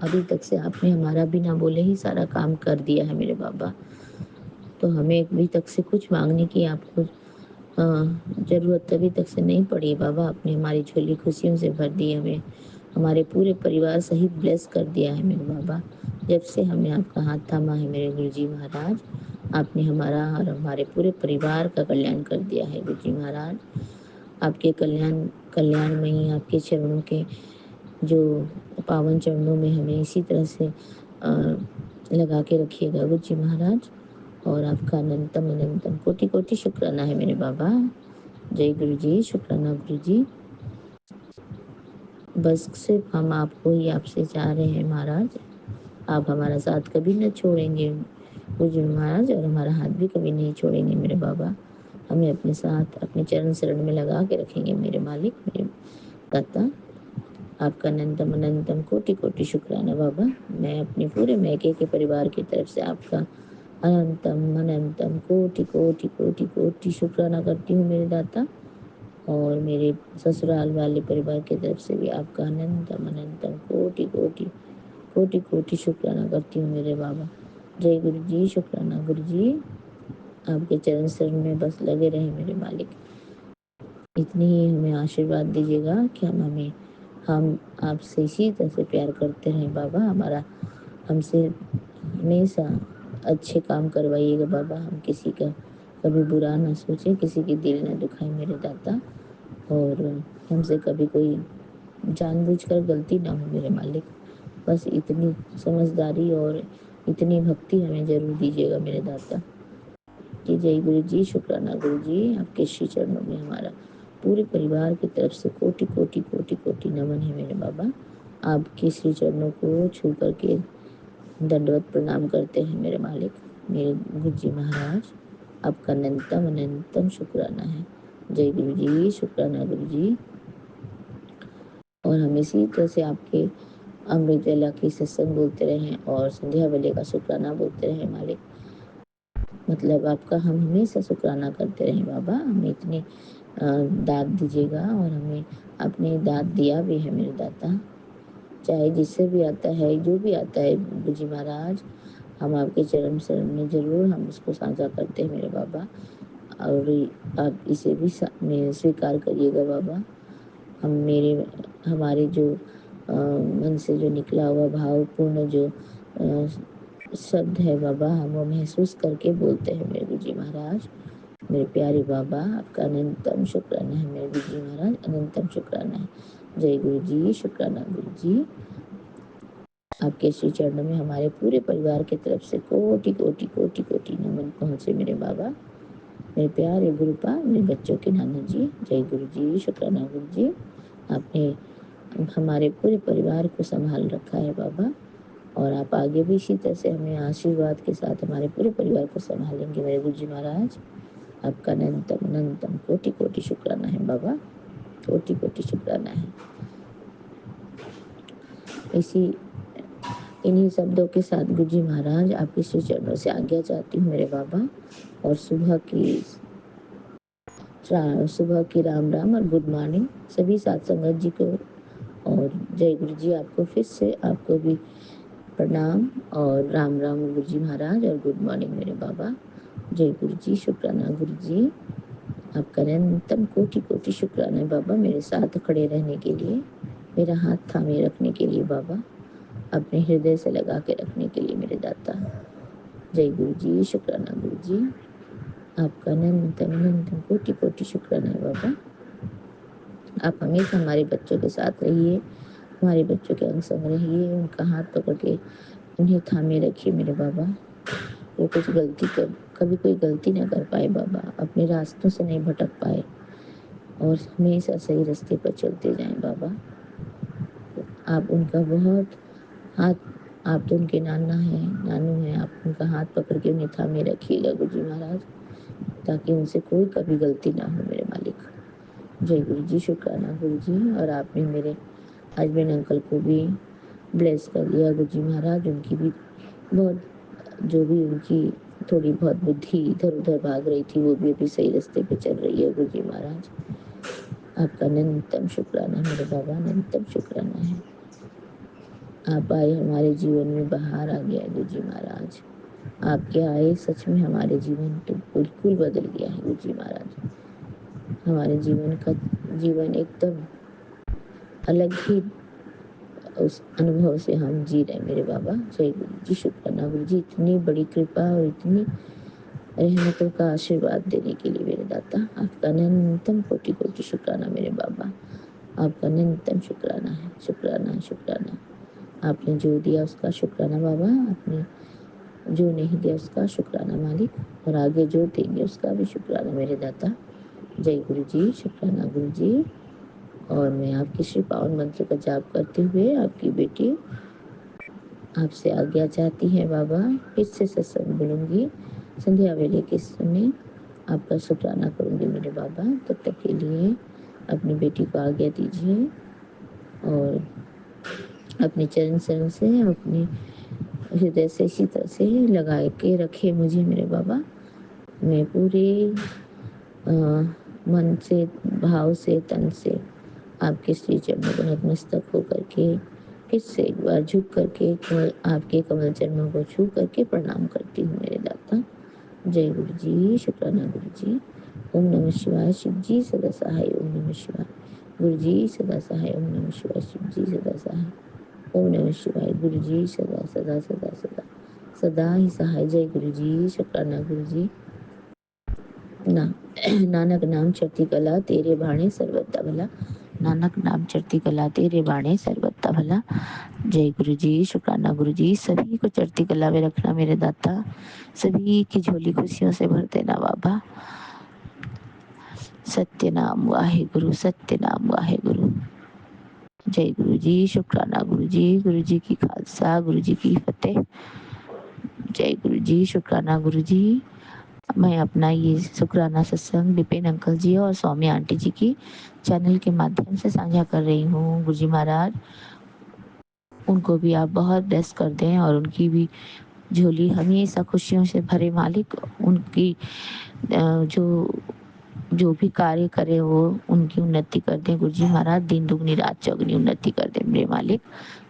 अभी तक से आपने हमारा बिना बोले ही सारा काम कर दिया है मेरे बाबा। तो हमें अभी तक से कुछ मांगने की आपको जरूरत अभी तक से नहीं पड़ी बाबा। आपने हमारी झोली खुशियों से भर दी, हमें हमारे पूरे परिवार सहित ब्लेस कर दिया है मेरे बाबा। जब से हमने आपका हाथ थामा है मेरे गुरु जी महाराज, आपने हमारा और हमारे पूरे परिवार का कल्याण कर दिया है गुरु जी महाराज। आपके कल्याण में ही आपके चरणों के जो पावन चरणों में हमें इसी तरह से लगा के रखिएगा गुरु जी महाराज। और आपका अनंतम अनंतम कोटि कोटि शुक्राना है मेरे बाबा। जय गुरु जी, शुक्राना गुरु जी। बस सिर्फ हम आपको ही आपसे चाह रहे हैं महाराज, आप हमारा साथ कभी न छोड़ेंगे गुरु जी महाराज, और हमारा हाथ भी कभी नहीं छोड़ेंगे मेरे बाबा। हमें अपने साथ अपने चरण शरण में लगा के रखेंगे मेरे मालिक, मेरे दाता। आपका अनंतम अनंतम कोटि कोटि शुक्राना बाबा। मैं अपने पूरे मैके के परिवार की तरफ से आपका अनंतम अनंतम कोटि कोटि कोटि कोटि शुक्राना करती हूँ मेरे दाता। और मेरे ससुराल वाले परिवार की तरफ से भी आपका अनंतम अनंतम कोटि कोटि कोटि कोटि शुक्राना करती हूँ मेरे बाबा। जय गुरु जी, शुक्राना गुरु जी। आपके चरण शरण में बस लगे रहे मेरे मालिक। इतनी ही हमें आशीर्वाद दीजिएगा कि हम आपसे इसी तरह से प्यार करते रहें बाबा। हमारा हमसे हमेशा अच्छे काम करवाइएगा बाबा। हम किसी का कभी बुरा ना सोचें, किसी की दिल ना दुखाए मेरे दाता। और हमसे कभी कोई जानबूझकर गलती ना हो मेरे मालिक। बस इतनी समझदारी और इतनी भक्ति हमें जरूर दीजिएगा मेरे दाता जी। जय गुरु जी, शुक्राना गुरु जी। आपके श्री चरणों में हमारा पूरे परिवार की तरफ से कोटि कोटि कोटि कोटि नमन है मेरे बाबा। आपके श्री चरणों को छू करके दंडवत प्रणाम करते हैं मेरे मालिक, मेरे गुरु जी महाराज। आपका अनंतम अनंतम शुक्राना है। जय गुरु जी, शुक्राना गुरु जी। और हम इसी तरह से आपके अमृत वेला की सत्संग बोलते रहें और संध्या वेले का शुक्राना बोलते रहें मालिक। मतलब आपका हम हमेशा शुक्राना करते रहें बाबा। हमें इतनी दाद दीजिएगा, और हमें आपने दाद दिया भी है मेरे दाता। चाहे जिससे भी आता है, जो भी आता है गुरु जी महाराज, हम आपके चरण शरण में जरूर हम उसको साझा करते हैं मेरे बाबा। और आप इसे भी स्वीकार करिएगा बाबा। हमारे जो मन से जो निकला हुआ भावपूर्ण जो शब्द है बाबा, हम वो महसूस करके बोलते हैं मेरे गुरु जी महाराज। मेरे प्यारे बाबा, आपका अनंतम शुक्राना है मेरे गुरु जी महाराज, अनंतम शुक्राना है। जय गुरु जी, शुक्राना गुरु जी। आपके श्री चरणों में हमारे पूरे परिवार की तरफ से कोटि कोटि कोटि कोटि नमन पहुँचे मेरे बाबा, मेरे प्यारे गुरुपा, मेरे बच्चों के नाना जी। जय गुरु जी, शुक्राना गुरु जी। आपने हमारे पूरे परिवार को संभाल रखा है बाबा, और आप आगे भी इसी तरह से हमें आशीर्वाद के साथ हमारे पूरे परिवार को संभालेंगे मेरे गुरु जी महाराज। आपका अनंतम अनंतम कोटि कोटि शुक्राना है बाबा, कोटि कोटि शुक्राना है। इन्हीं शब्दों के साथ गुरु जी महाराज आपके श्री चरणों से आज्ञा चाहती हूँ मेरे बाबा, और सुबह की राम राम और गुड मॉर्निंग सभी साथ संगत जी को। और जय गुरु जी, आपको फिर से आपको भी प्रणाम और राम राम गुरु जी महाराज, और गुड मॉर्निंग मेरे बाबा। जय गुरु जी, शुक्राना गुरु जी। आपका अनंतम कोटि कोटि शुक्राना है बाबा, मेरे साथ खड़े रहने के लिए, मेरा हाथ थामे रखने के लिए बाबा, अपने हृदय से लगा के रखने के लिए मेरे दाता। जय गुरु जी, शुक्राना गुरु जी। आपका अनंतम अनंतम कोटि कोटि शुक्राना है बाबा। आप हमेशा हमारे बच्चों के साथ रहिए, हमारे बच्चों के अंग संग रहिए, उनका हाथ पकड़ के उन्हें थामे रखिए मेरे बाबा। वो कभी कोई गलती ना कर पाए बाबा, अपने रास्तों से नहीं भटक पाए, और हमेशा सही रास्ते पर चलते जाएं बाबा। आप उनका बहुत हाथ, आप तो उनके नाना हैं, आप उनका हाथ पकड़ के उन्हें थामे रखिएगा गुरु जी महाराज, ताकि उनसे कोई कभी गलती ना हो मेरे मालिक। जय गुरु जी, शुक्राना गुरु जी। और आपने मेरे हस्बैंड अंकल को भी ब्लेस कर दिया गुरु जी महाराज, उनकी भी बहुत, जो भी उनकी थोड़ी बहुत बुद्धि इधर उधर भाग रही थी, वो भी अभी सही रास्ते पे चल रही है गुरु जी महाराज। आपका अनंतम शुक्राना मेरे बाबा, अनंतम शुक्राना है। आप आए हमारे जीवन में, बाहर आ गया गुरु जी महाराज। आपके आए सच में हमारे जीवन तो बिल्कुल बदल गया है गुरु जी महाराज। हमारे जीवन एकदम अलग ही उस अनुभव से हम जी रहे मेरे बाबा। जय गुरु जी, शुक्राना गुरु जी, इतनी बड़ी कृपा और इतनी रहमतों का आशीर्वाद देने के लिए मेरे दाता। आपका अनंतम कोटि कोटि शुक्राना मेरे बाबा, आपका अनंतम शुक्राना है, शुक्राना है, शुक्राना। आपने जो दिया उसका शुक्राना बाबा, आपने जो नहीं दिया उसका शुक्राना मालिक, और आगे जो देंगे उसका भी शुक्राना मेरे दाता। जय गुरु जी, शुक्राना गुरु जी। और मैं आपके श्री पावन मंत्र का जाप करते हुए आपकी बेटी आपसे आज्ञा चाहती है बाबा, फिर से सत्संग बोलूंगी संध्या वेले के समय, आपका शुक्राना करूंगी मेरे बाबा। तब तक के लिए अपनी बेटी को आज्ञा दीजिए, और अपने चरण शरण से अपने हृदय से इसी तरह से लगा के रखे मुझे मेरे बाबा। मैं पूरे मन से, भाव से, तन से आपके श्री चरणों को नतमस्तक होकर के फिर से एक बार झुक करके आपके कमल चरणों को छू करके प्रणाम करती हूँ मेरे दाता। जय गुरु जी, शुक्राना गुरु जी। ओम नमः शिवाय, शिव जी सदा सहाय, ओम नमः शिवाय गुरु जी सदा सहाय, ओम नमः शिवाय शिव जी सदा सहाय, ओम नमः शिवाय गुरु जी सदा सदा सदा सदा सदा ही सहाय। जय गुरु जी, शुक्राना गुरु जी। ना नानक नाम चढ़ती कला तेरे बाणे सर्वदा भला, नानक नाम चढ़ती कला तेरे बाणे सर्वदा भला। जय गुरु जी, शुक्राना गुरु जी। सभी को चढ़ती कला में रखना मेरे दाता, सभी की झोली खुशियों से भर देना बाबा। सत्य नाम वाहे गुरु, सत्य नाम वाहे गुरु। जय गुरु जी, शुक्राना गुरु जी की खालसा, गुरु जी की फतेह। जय गुरु जी, शुक्राना गुरु जी। मैं अपना ये शुक्राना सत्संग विपिन अंकल जी और स्वामी आंटी जी की चैनल के माध्यम से साझा कर रही हूँ गुरु जी महाराज। उनको भी आप बहुत ब्लेस कर दें, और उनकी भी झोली हमेशा खुशियों से भरे मालिक। उनकी जो भी कार्य करे वो उनकी उन्नति कर दें गुरु जी महाराज, दिन दुगनी रात चौगनी उन्नति कर दें मेरे मालिक।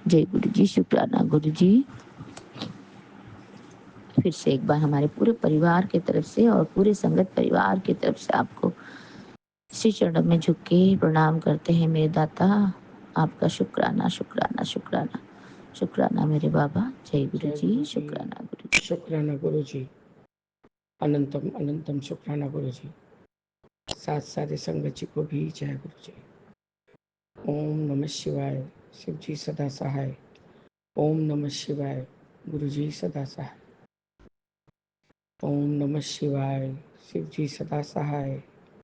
जय गुरु जी, शुक्राना गुरु जी। फिर से एक बार हमारे पूरे परिवार की तरफ से और पूरे संगत परिवार की तरफ से आपको श्री चरणों में झुक के प्रणाम करते हैं मेरे दाता। आपका शुक्राना शुक्राना शुक्राना शुक्राना मेरे बाबा। जय गुरु जी, शुक्राना गुरु जी, शुक्राना गुरु जी। अनंतम अनंतम शुक्राना गुरु जी। साथ सारे संगत जी को भी जय गुरु जी। ओम नमः शिवाय, शिव जी सदा सहाय, ओम नमः शिवाय। गुरु जी सदा सहाय। ओम नमः शिवाय। शिव जी सदा सहाय।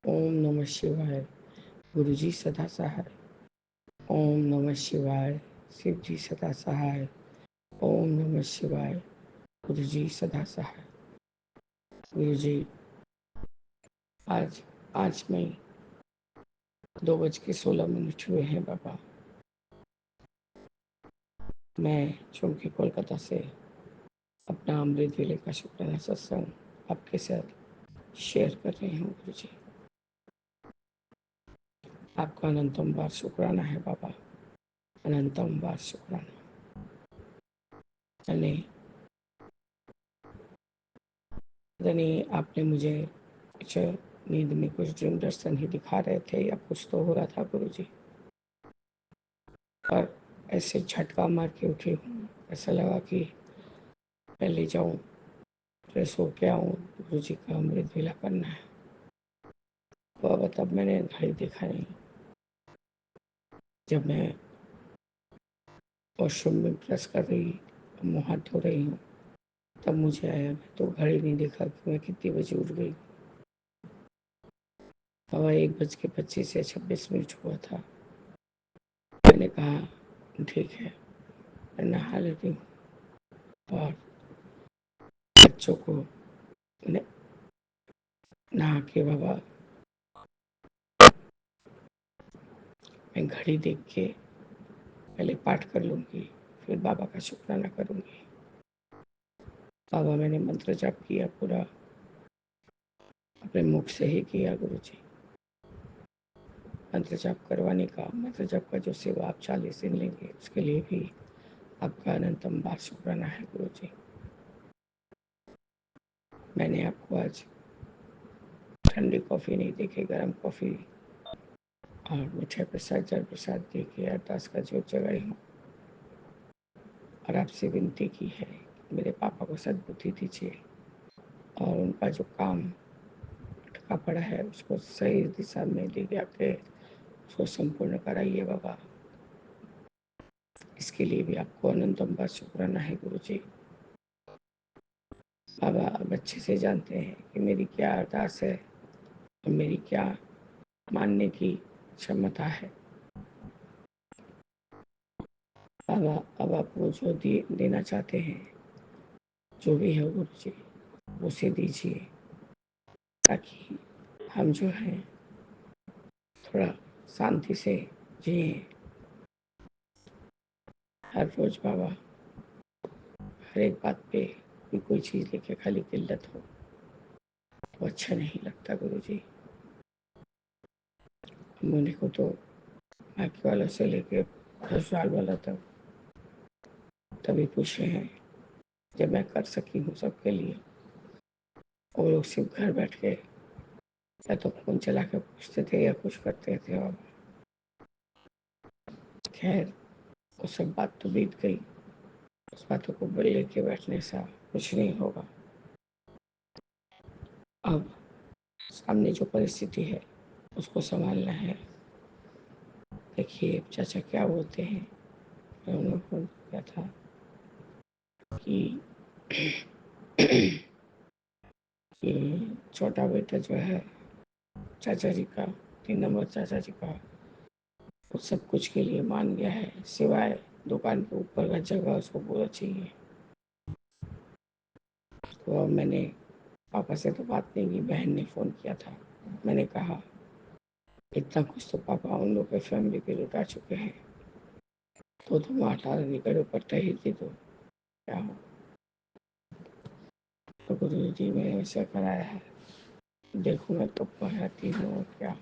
ओम नमः शिवाय। गुरु जी सदा सहाय। ओम नमः शिवाय। शिव जी सदा सहाय। ओम नमः शिवाय। गुरु जी सदा सहाय। गुरु जी, आज 5 मई 2:16 हुए हैं बाबा। मैं चूंकि कोलकाता से अपना अमृत वेले का शुक्राना सत्संग आपके साथ शेयर कर रही हूँ गुरु जी। आपका अनंतम बार शुक्राना है बाबा, अनंतम बार शुक्राना। यानी आपने मुझे कुछ नींद में कुछ ड्रीम दर्शन ही दिखा रहे थे या कुछ तो हो रहा था गुरु जी, और ऐसे झटका मार के उठी हूँ। ऐसा लगा कि पहले जाऊँ, फ्रेश होके आऊँ, गुरु जी का अमृत वेला करना है। बाबा तब मैंने घड़ी देखा नहीं। जब मैं वॉशरूम में ब्रश कर रही, मुँह हाथ धो रही हूँ, तब मुझे आया, मैं तो घड़ी नहीं देखा कि मैं कितने बजे उठ गई। बाबा 1:25 हुआ था। मैंने कहा ठीक है, मैं नहा लेती हूँ और बच्चों को नहा के बाबा मैं घड़ी देख के पहले पाठ कर लूँगी, फिर बाबा का शुक्राना करूँगी। बाबा मैंने मंत्र जाप किया, पूरा अपने मुख से ही किया गुरु जी। मंत्र जाप करवाने का, मंत्र जाप का जो सेवा आप 40 दिन लेंगे, उसके लिए भी आपका अनंतम बार शुक्राना है गुरु जी। मैंने आपको आज ठंडी कॉफ़ी नहीं देखी, गर्म कॉफ़ी और मीठे प्रसाद, जल प्रसाद दे के अरदास का जोत जगाई हूँ और आपसे विनती की है, मेरे पापा को सद्बुद्धि दीजिए और उनका जो काम अटका पड़ा है उसको सही दिशा में ले जाके उसको संपूर्ण कराइए बाबा। इसके लिए भी आपको अनंतम बार शुक्राना है गुरु जी। बाबा अब अच्छे से जानते हैं कि मेरी क्या अरदास है और मेरी क्या मानने की क्षमता है। बाबा अब आप वो जो देना चाहते हैं, जो भी है गुरु जी, उसे दीजिए, ताकि हम जो हैं थोड़ा शांति से जिए। हर रोज बाबा हर एक बात पे कोई चीज़ लेके खाली किल्लत हो तो अच्छा नहीं लगता गुरु जी। मुझे को तो बाकी वालों से लेके 10 साल वाला तक तभी पूछे हैं जब मैं कर सकी हूँ सबके लिए। वो लोग सिर्फ घर बैठ के या तो फोन चला के पूछते थे या कुछ करते थे। और खैर वो सब बात तो बीत गई, उस बातों को लेके बैठने से कुछ नहीं होगा। अब सामने जो परिस्थिति है उसको संभालना है। देखिए चाचा क्या बोलते हैं, उन्होंने फोन किया था कि ये छोटा बेटा जो है चाचा जी का, 3 नंबर चाचा जी का, वो सब कुछ के लिए मान गया है, सिवाय दुकान के ऊपर का जगह उसको पूरा चाहिए। तो अब मैंने पापा से तो बात नहीं की, बहन ने फ़ोन किया था। मैंने कहा इतना कुछ तो पापा उन लोग के फैमिली पे लुटा चुके हैं, तो तुम 18 निकल ऊपर ही थी तो क्या हो। तो गुरु जी ने ऐसा कराया है, देखूंगा तो पढ़ाती हूँ और क्या।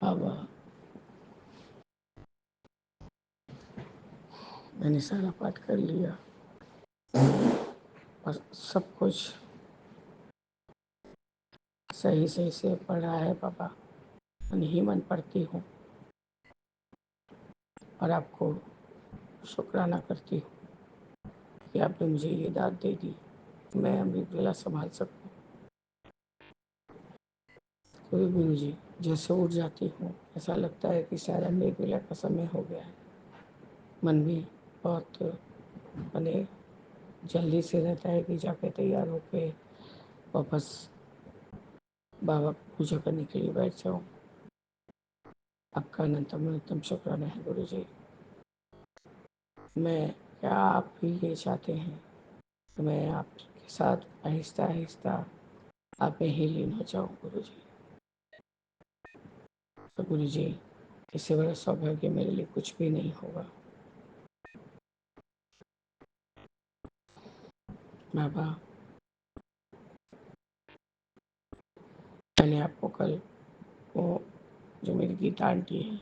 अब मैंने सारा पाठ कर लिया और सब कुछ सही सही से पढ़ा है पापा। मन ही मन पढ़ती हूँ और आपको शुक्राना करती हूँ कि आपने मुझे ये दाद दे दी, मैं अमृत वेला संभाल सकूँ। कोई गुरु जी, जैसे उठ जाती हूँ ऐसा लगता है कि शायद अमृत वेला का समय हो गया है। मन भी बहुत मैंने जल्दी से रहता है कि जाके तैयार होके वापस बाबा की पूजा करने के लिए बैठ जाऊँ। आपका अनंतम शुक्राना है गुरु जी। मैं क्या आप भी ये चाहते हैं कि मैं आपके साथ आहिस्ता आहिस्ता आप में ही लीन हो जाऊँ गुरु जी। तो गुरु जी, इससे बड़ा सौभाग्य मेरे लिए कुछ भी नहीं होगा। बाबा, मैंने आपको कल वो जो मेरी गीता आंटी है,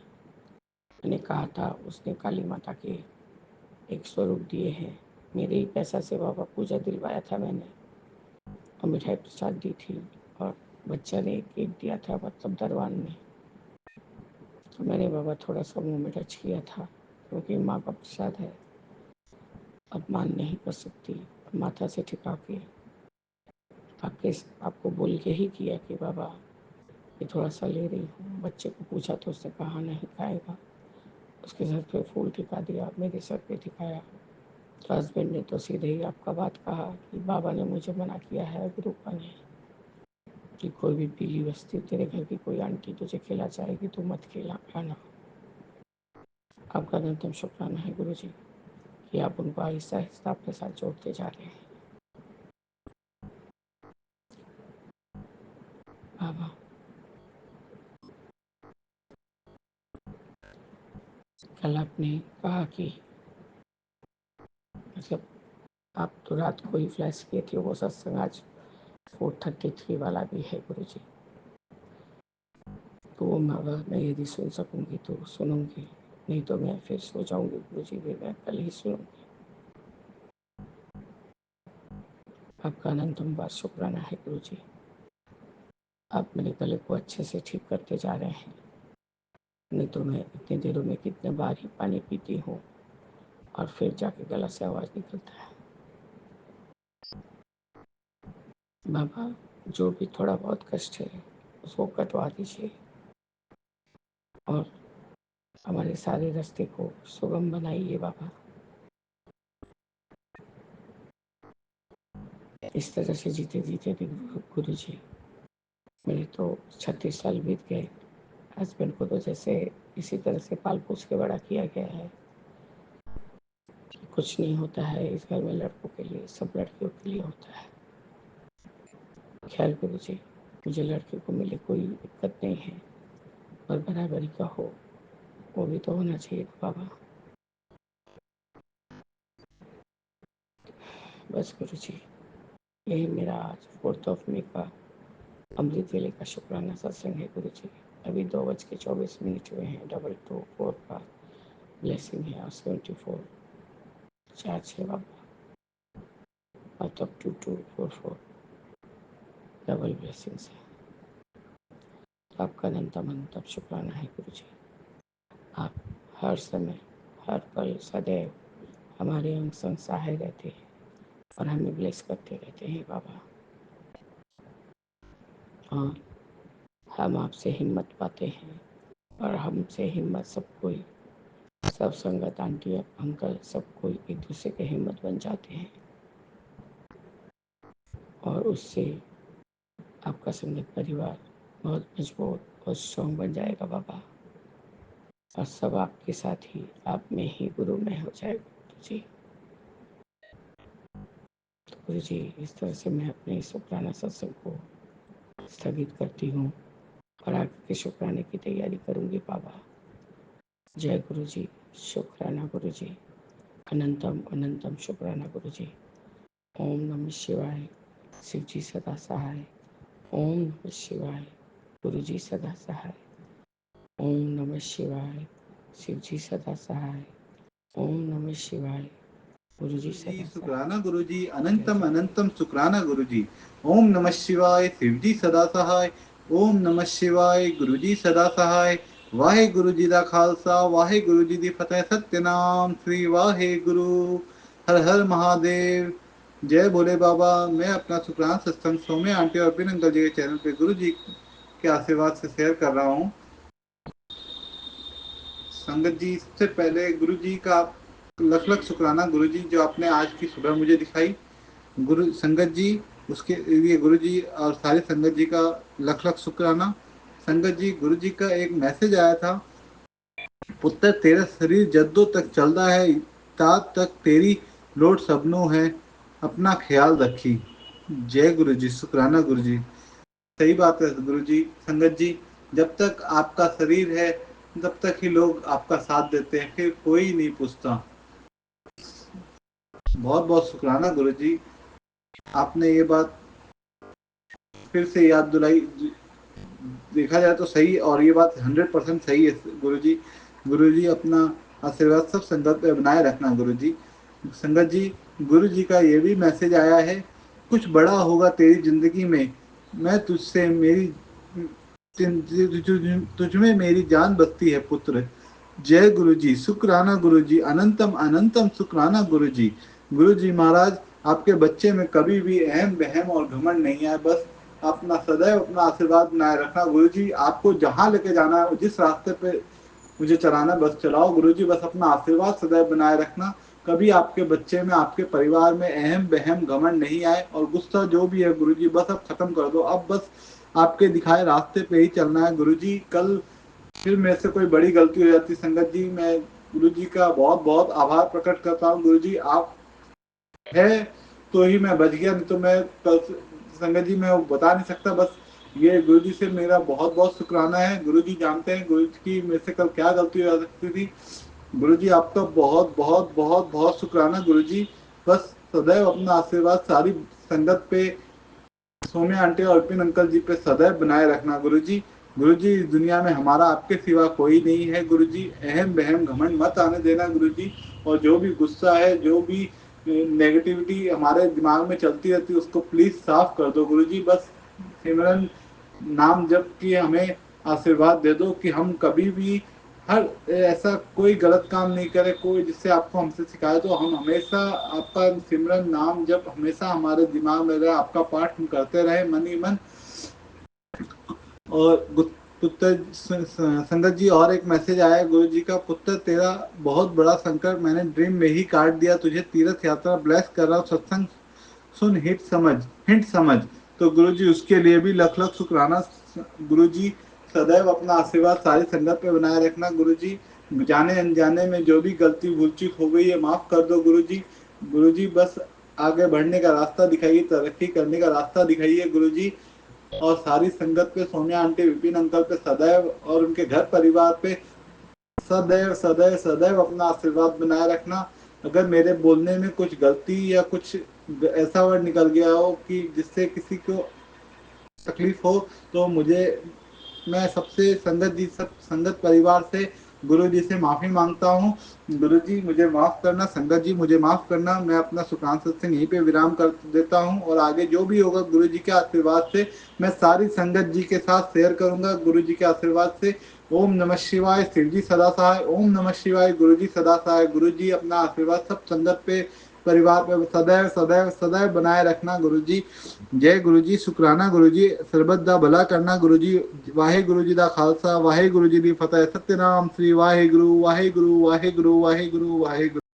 मैंने कहा था उसने काली माता के एक स्वरूप दिए हैं। मेरे ही पैसा से बाबा पूजा दिलवाया था मैंने, और मिठाई प्रसाद दी थी, और बच्चा ने एक केक दिया था मतलब दरबार में। तो मैंने बाबा थोड़ा सा मुँह में टच किया था, क्योंकि माँ का प्रसाद है, अपमान नहीं कर सकती। माथा से ठिका के आपको बोल के ही किया कि बाबा ये थोड़ा सा ले रही हूँ। बच्चे को पूछा तो उसने कहा नहीं खाएगा, उसके सर पे फूल टिका दिया, मेरे सर पे टिकाया। तो हस्बैंड ने तो सीधे ही आपका बात कहा कि बाबा ने मुझे मना किया है गुरुपा ने कि कोई भी पीली वस्तु तेरे घर की कोई आंटी तुझे खिला चाहेगी तो मत खाना। आपका अनंतम शुक्राना है गुरु जी कि आप उनको आहिस्ता आहिस्ता अपने साथ जोड़ते जा रहे हैं। बाबा, कल आपने कहा कि मतलब आप तो रात को ही फ्लैश किए थे, वो सत्संग आज 4:33 वाला भी है गुरु जी। तो वो मैं यदि सुन सकूंगी तो सुनूंगी, नहीं तो मैं फिर सो जाऊंगी गुरु जी, भी मैं कल ही सुनूंगी। आपका अनंतम बार शुक्राना है गुरु जी। आप मेरे गले को अच्छे से ठीक करते जा रहे हैं, नहीं तो मैं इतने देरों में कितने बार ही पानी पीती हूँ और फिर जाके गला से आवाज़ निकलता है। बाबा, जो भी थोड़ा बहुत कष्ट है उसको कटवा दीजिए और हमारे सारे रास्ते को सुगम बनाइए बाबा। इस तरह से जीते जीते भी गुरु जी मेरे तो 36 साल बीत गए। हस्बैंड को तो जैसे इसी तरह से पाल पोस के बड़ा किया गया है। कुछ नहीं होता है इस घर में लड़कों के लिए, सब लड़कियों के लिए होता है। खैर गुरु जी, मुझे लड़के को मिले कोई दिक्कत नहीं है, और बराबरी का हो वो भी तो होना चाहिए बाबा। बस गुरु जी, यही मेरा आज 4 मई का अमृत वेले का शुक्राना सत्संग है गुरु जी। अभी 2:24 हुए हैं। 2:24 का ब्लेसिंग है और 74 चार्ज है बाबा, और तब 2244 डबल ब्लेसिंग्स है। आपका अनंतम शुक्राना है गुरु जी। आप हर समय हर पल सदैव हमारे अंग संग सहाय रहते हैं और हमें ब्लेस करते रहते हैं बाबा। और हम आपसे हिम्मत पाते हैं, और हमसे हिम्मत सब कोई, सब संगत आंटी अंकल सब कोई एक दूसरे के हिम्मत बन जाते हैं, और उससे आपका संगत परिवार बहुत मजबूत और स्ट्रॉन्ग बन जाएगा बाबा, और सब आपके साथ ही आप में ही गुरु में हो जाएगा गुरु जी। तो गुरु जी, इस तरह से मैं अपने शुक्राना सत्संग को स्थगित करती हूँ और आगे के शुक्राने की तैयारी करूँगी बाबा। जय गुरु जी। शुक्राना गुरु जी। अनंतम अनंतम शुक्राना गुरु जी। ओम नमः शिवाय। शिव जी सदा सहाय। ओम नमः शिवाय। गुरु जी सदा सहाय। ओम नमः शिवाय। शिव जी सदा सहाय। ओम नमः शिवाय। गुरु जी सदा शुक्राना गुरु जी। अनंतम अनंतम शुक्राना गुरु जी। ओम नमः शिवाय। शिव जी सदा सहाय। ओम नमः शिवाय। गुरु जी सदा सहाय। वाहे गुरु जी दा खालसा, वाहे गुरु जी दी फतेह। सत्यनाम श्री वाहे गुरु। हर हर महादेव। जय भोले बाबा। मैं अपना शुक्राना सत्संग सौम्या आंटी और बिन अंकल जी के चैनल पे गुरु जी के आशीर्वाद से शेयर कर रहा हूँ। संगत जी, सबसे पहले गुरु जी का लख लख शुक्राना गुरु जी जो आपने आज की सुबह मुझे दिखाई। गुरु संगत जी उसके लिए गुरु जी और सारी संगत जी का लख लख शुक्राना। संगत जी गुरु जी का एक मैसेज आया था, पुत्र तेरा शरीर जद्दों तक चलता है तात तक तेरी लोट सबनों है, अपना ख्याल रखी। जय गुरु जी, शुक्राना गुरु जी। सही बात है गुरु जी। संगत जी जब तक आपका शरीर है तब तक ही लोग आपका साथ देते हैं, फिर कोई नहीं पूछता। बहुत बहुत शुक्राना गुरु जी, आपने ये बात फिर से याद दिलाई। देखा जाए तो सही, और ये बात 100% सही है गुरु जी। गुरु जी अपना आशीर्वाद सब संगत पे बनाए रखना गुरु जी। संगत जी गुरु जी का ये भी मैसेज आया है, कुछ बड़ा होगा तेरी जिंदगी में, मैं तुझसे मेरी तुझ में मेरी जान बसती है पुत्र। जय गुरु जी, शुक्राना गुरु जी, अनंतम अनंतम शुक्राना गुरु जी। गुरु जी महाराज आपके बच्चे में कभी भी अहम बहम और घमंड नहीं आए, बस अपना सदैव अपना आशीर्वाद बनाए रखना गुरु जी। आपको जहां लेके जाना है, जिस रास्ते पे मुझे चलाना बस चलाओ गुरु जी, बस अपना आशीर्वाद सदैव बनाए रखना। कभी आपके बच्चे में आपके परिवार में अहम बहम घमंड नहीं आए, और गुस्सा जो भी है गुरु जी बस अब खत्म कर दो। अब बस आपके दिखाए रास्ते पे ही चलना है गुरु जी। कल फिर मेरे से कोई बड़ी गलती हो जाती संगत जी, मैं गुरु जी का बहुत बहुत आभार प्रकट करता हूँ गुरु जी। आप है तो ही मैं बच गया, नहीं तो मैं कल संगत जी मैं बता नहीं सकता। बस ये गुरु जी से मेरा बहुत बहुत शुक्राना है। गुरु जी जानते हैं गुरु जी की मेरे से कल क्या गलती हो सकती थी। गुरु जी आपका बहुत बहुत बहुत बहुत शुक्राना गुरु जी। बस सदैव अपना आशीर्वाद सारी संगत पे, सोनिया आंटी और विपिन अंकल जी पे सदैव बनाए रखना गुरु जी। गुरु जी इस दुनिया में हमारा आपके सिवा कोई नहीं है गुरु जी। अहम बहम घमंड मत आने देना गुरु जी, और जो भी गुस्सा है, जो भी नेगेटिविटी हमारे दिमाग में चलती रहती है, उसको प्लीज साफ कर दो गुरु जी। बस सिमरन नाम जप की हमें आशीर्वाद दे दो कि हम कभी भी हर ऐसा कोई गलत काम नहीं करे, कोई जिससे आपको हमसे शिकायत हो। हम हमेशा आपका सिमरन नाम जप हमेशा हमारे दिमाग में रहे, आपका पाठ हम करते रहे मन ही मन। और पुत्र संगत जी और एक मैसेज आया गुरु जी का, पुत्र तेरा बहुत बड़ा संकट मैंने ड्रीम में ही काट दिया, तुझे तीर्थ यात्रा ब्लेस कर रहा हूँ, सत्संग सुन हिंट समझ। तो गुरु जी उसके लिए भी लख लख शुक्राना गुरु जी। सदैव अपना आशीर्वाद सारी संगत पे बनाए रखना गुरु जी। जाने अनजाने में जो भी गलती भूल चूक हो गई है माफ कर दो गुरु जी। गुरु जी बस आगे बढ़ने का रास्ता दिखाइए, तरक्की करने का रास्ता दिखाइए गुरु जी। और सारी संगत पे, सोनिया आंटी विपिन अंकल पे सदैव, और उनके घर परिवार पे सदैव सदैव सदैव अपना आशीर्वाद बनाए रखना। अगर मेरे बोलने में कुछ गलती या कुछ ऐसा वर्ड निकल गया हो कि जिससे किसी को तकलीफ हो, तो मुझे, मैं सबसे संगत जी सब संगत परिवार से गुरु जी से माफी मांगता हूँ। गुरु जी मुझे माफ करना, संगत जी मुझे माफ करना। मैं अपना सुकान सत्संग यहीं पे विराम कर देता हूँ, और आगे जो भी होगा गुरु जी के आशीर्वाद से मैं सारी संगत जी के साथ शेयर करूंगा गुरु जी के आशीर्वाद से। ओम नमः शिवाय, शिव जी सदा सहाय। ओम नमः शिवाय, गुरु जी सदा सहाय। गुरु जी अपना आशीर्वाद सब संगत पे, परिवार पे सदैव सदैव सदैव बनाए रखना गुरु जी। जय गुरु जी, शुक्राना गुरु जी, सरबत दा भला करना गुरु जी। वाहे गुरु जी दा खालसा, वाहे गुरु जी दी फतेह। सत्यनाम श्री वाहे गुरु वाहे गुरु वाहे गुरु वाहे गुरु वाहे गुरु।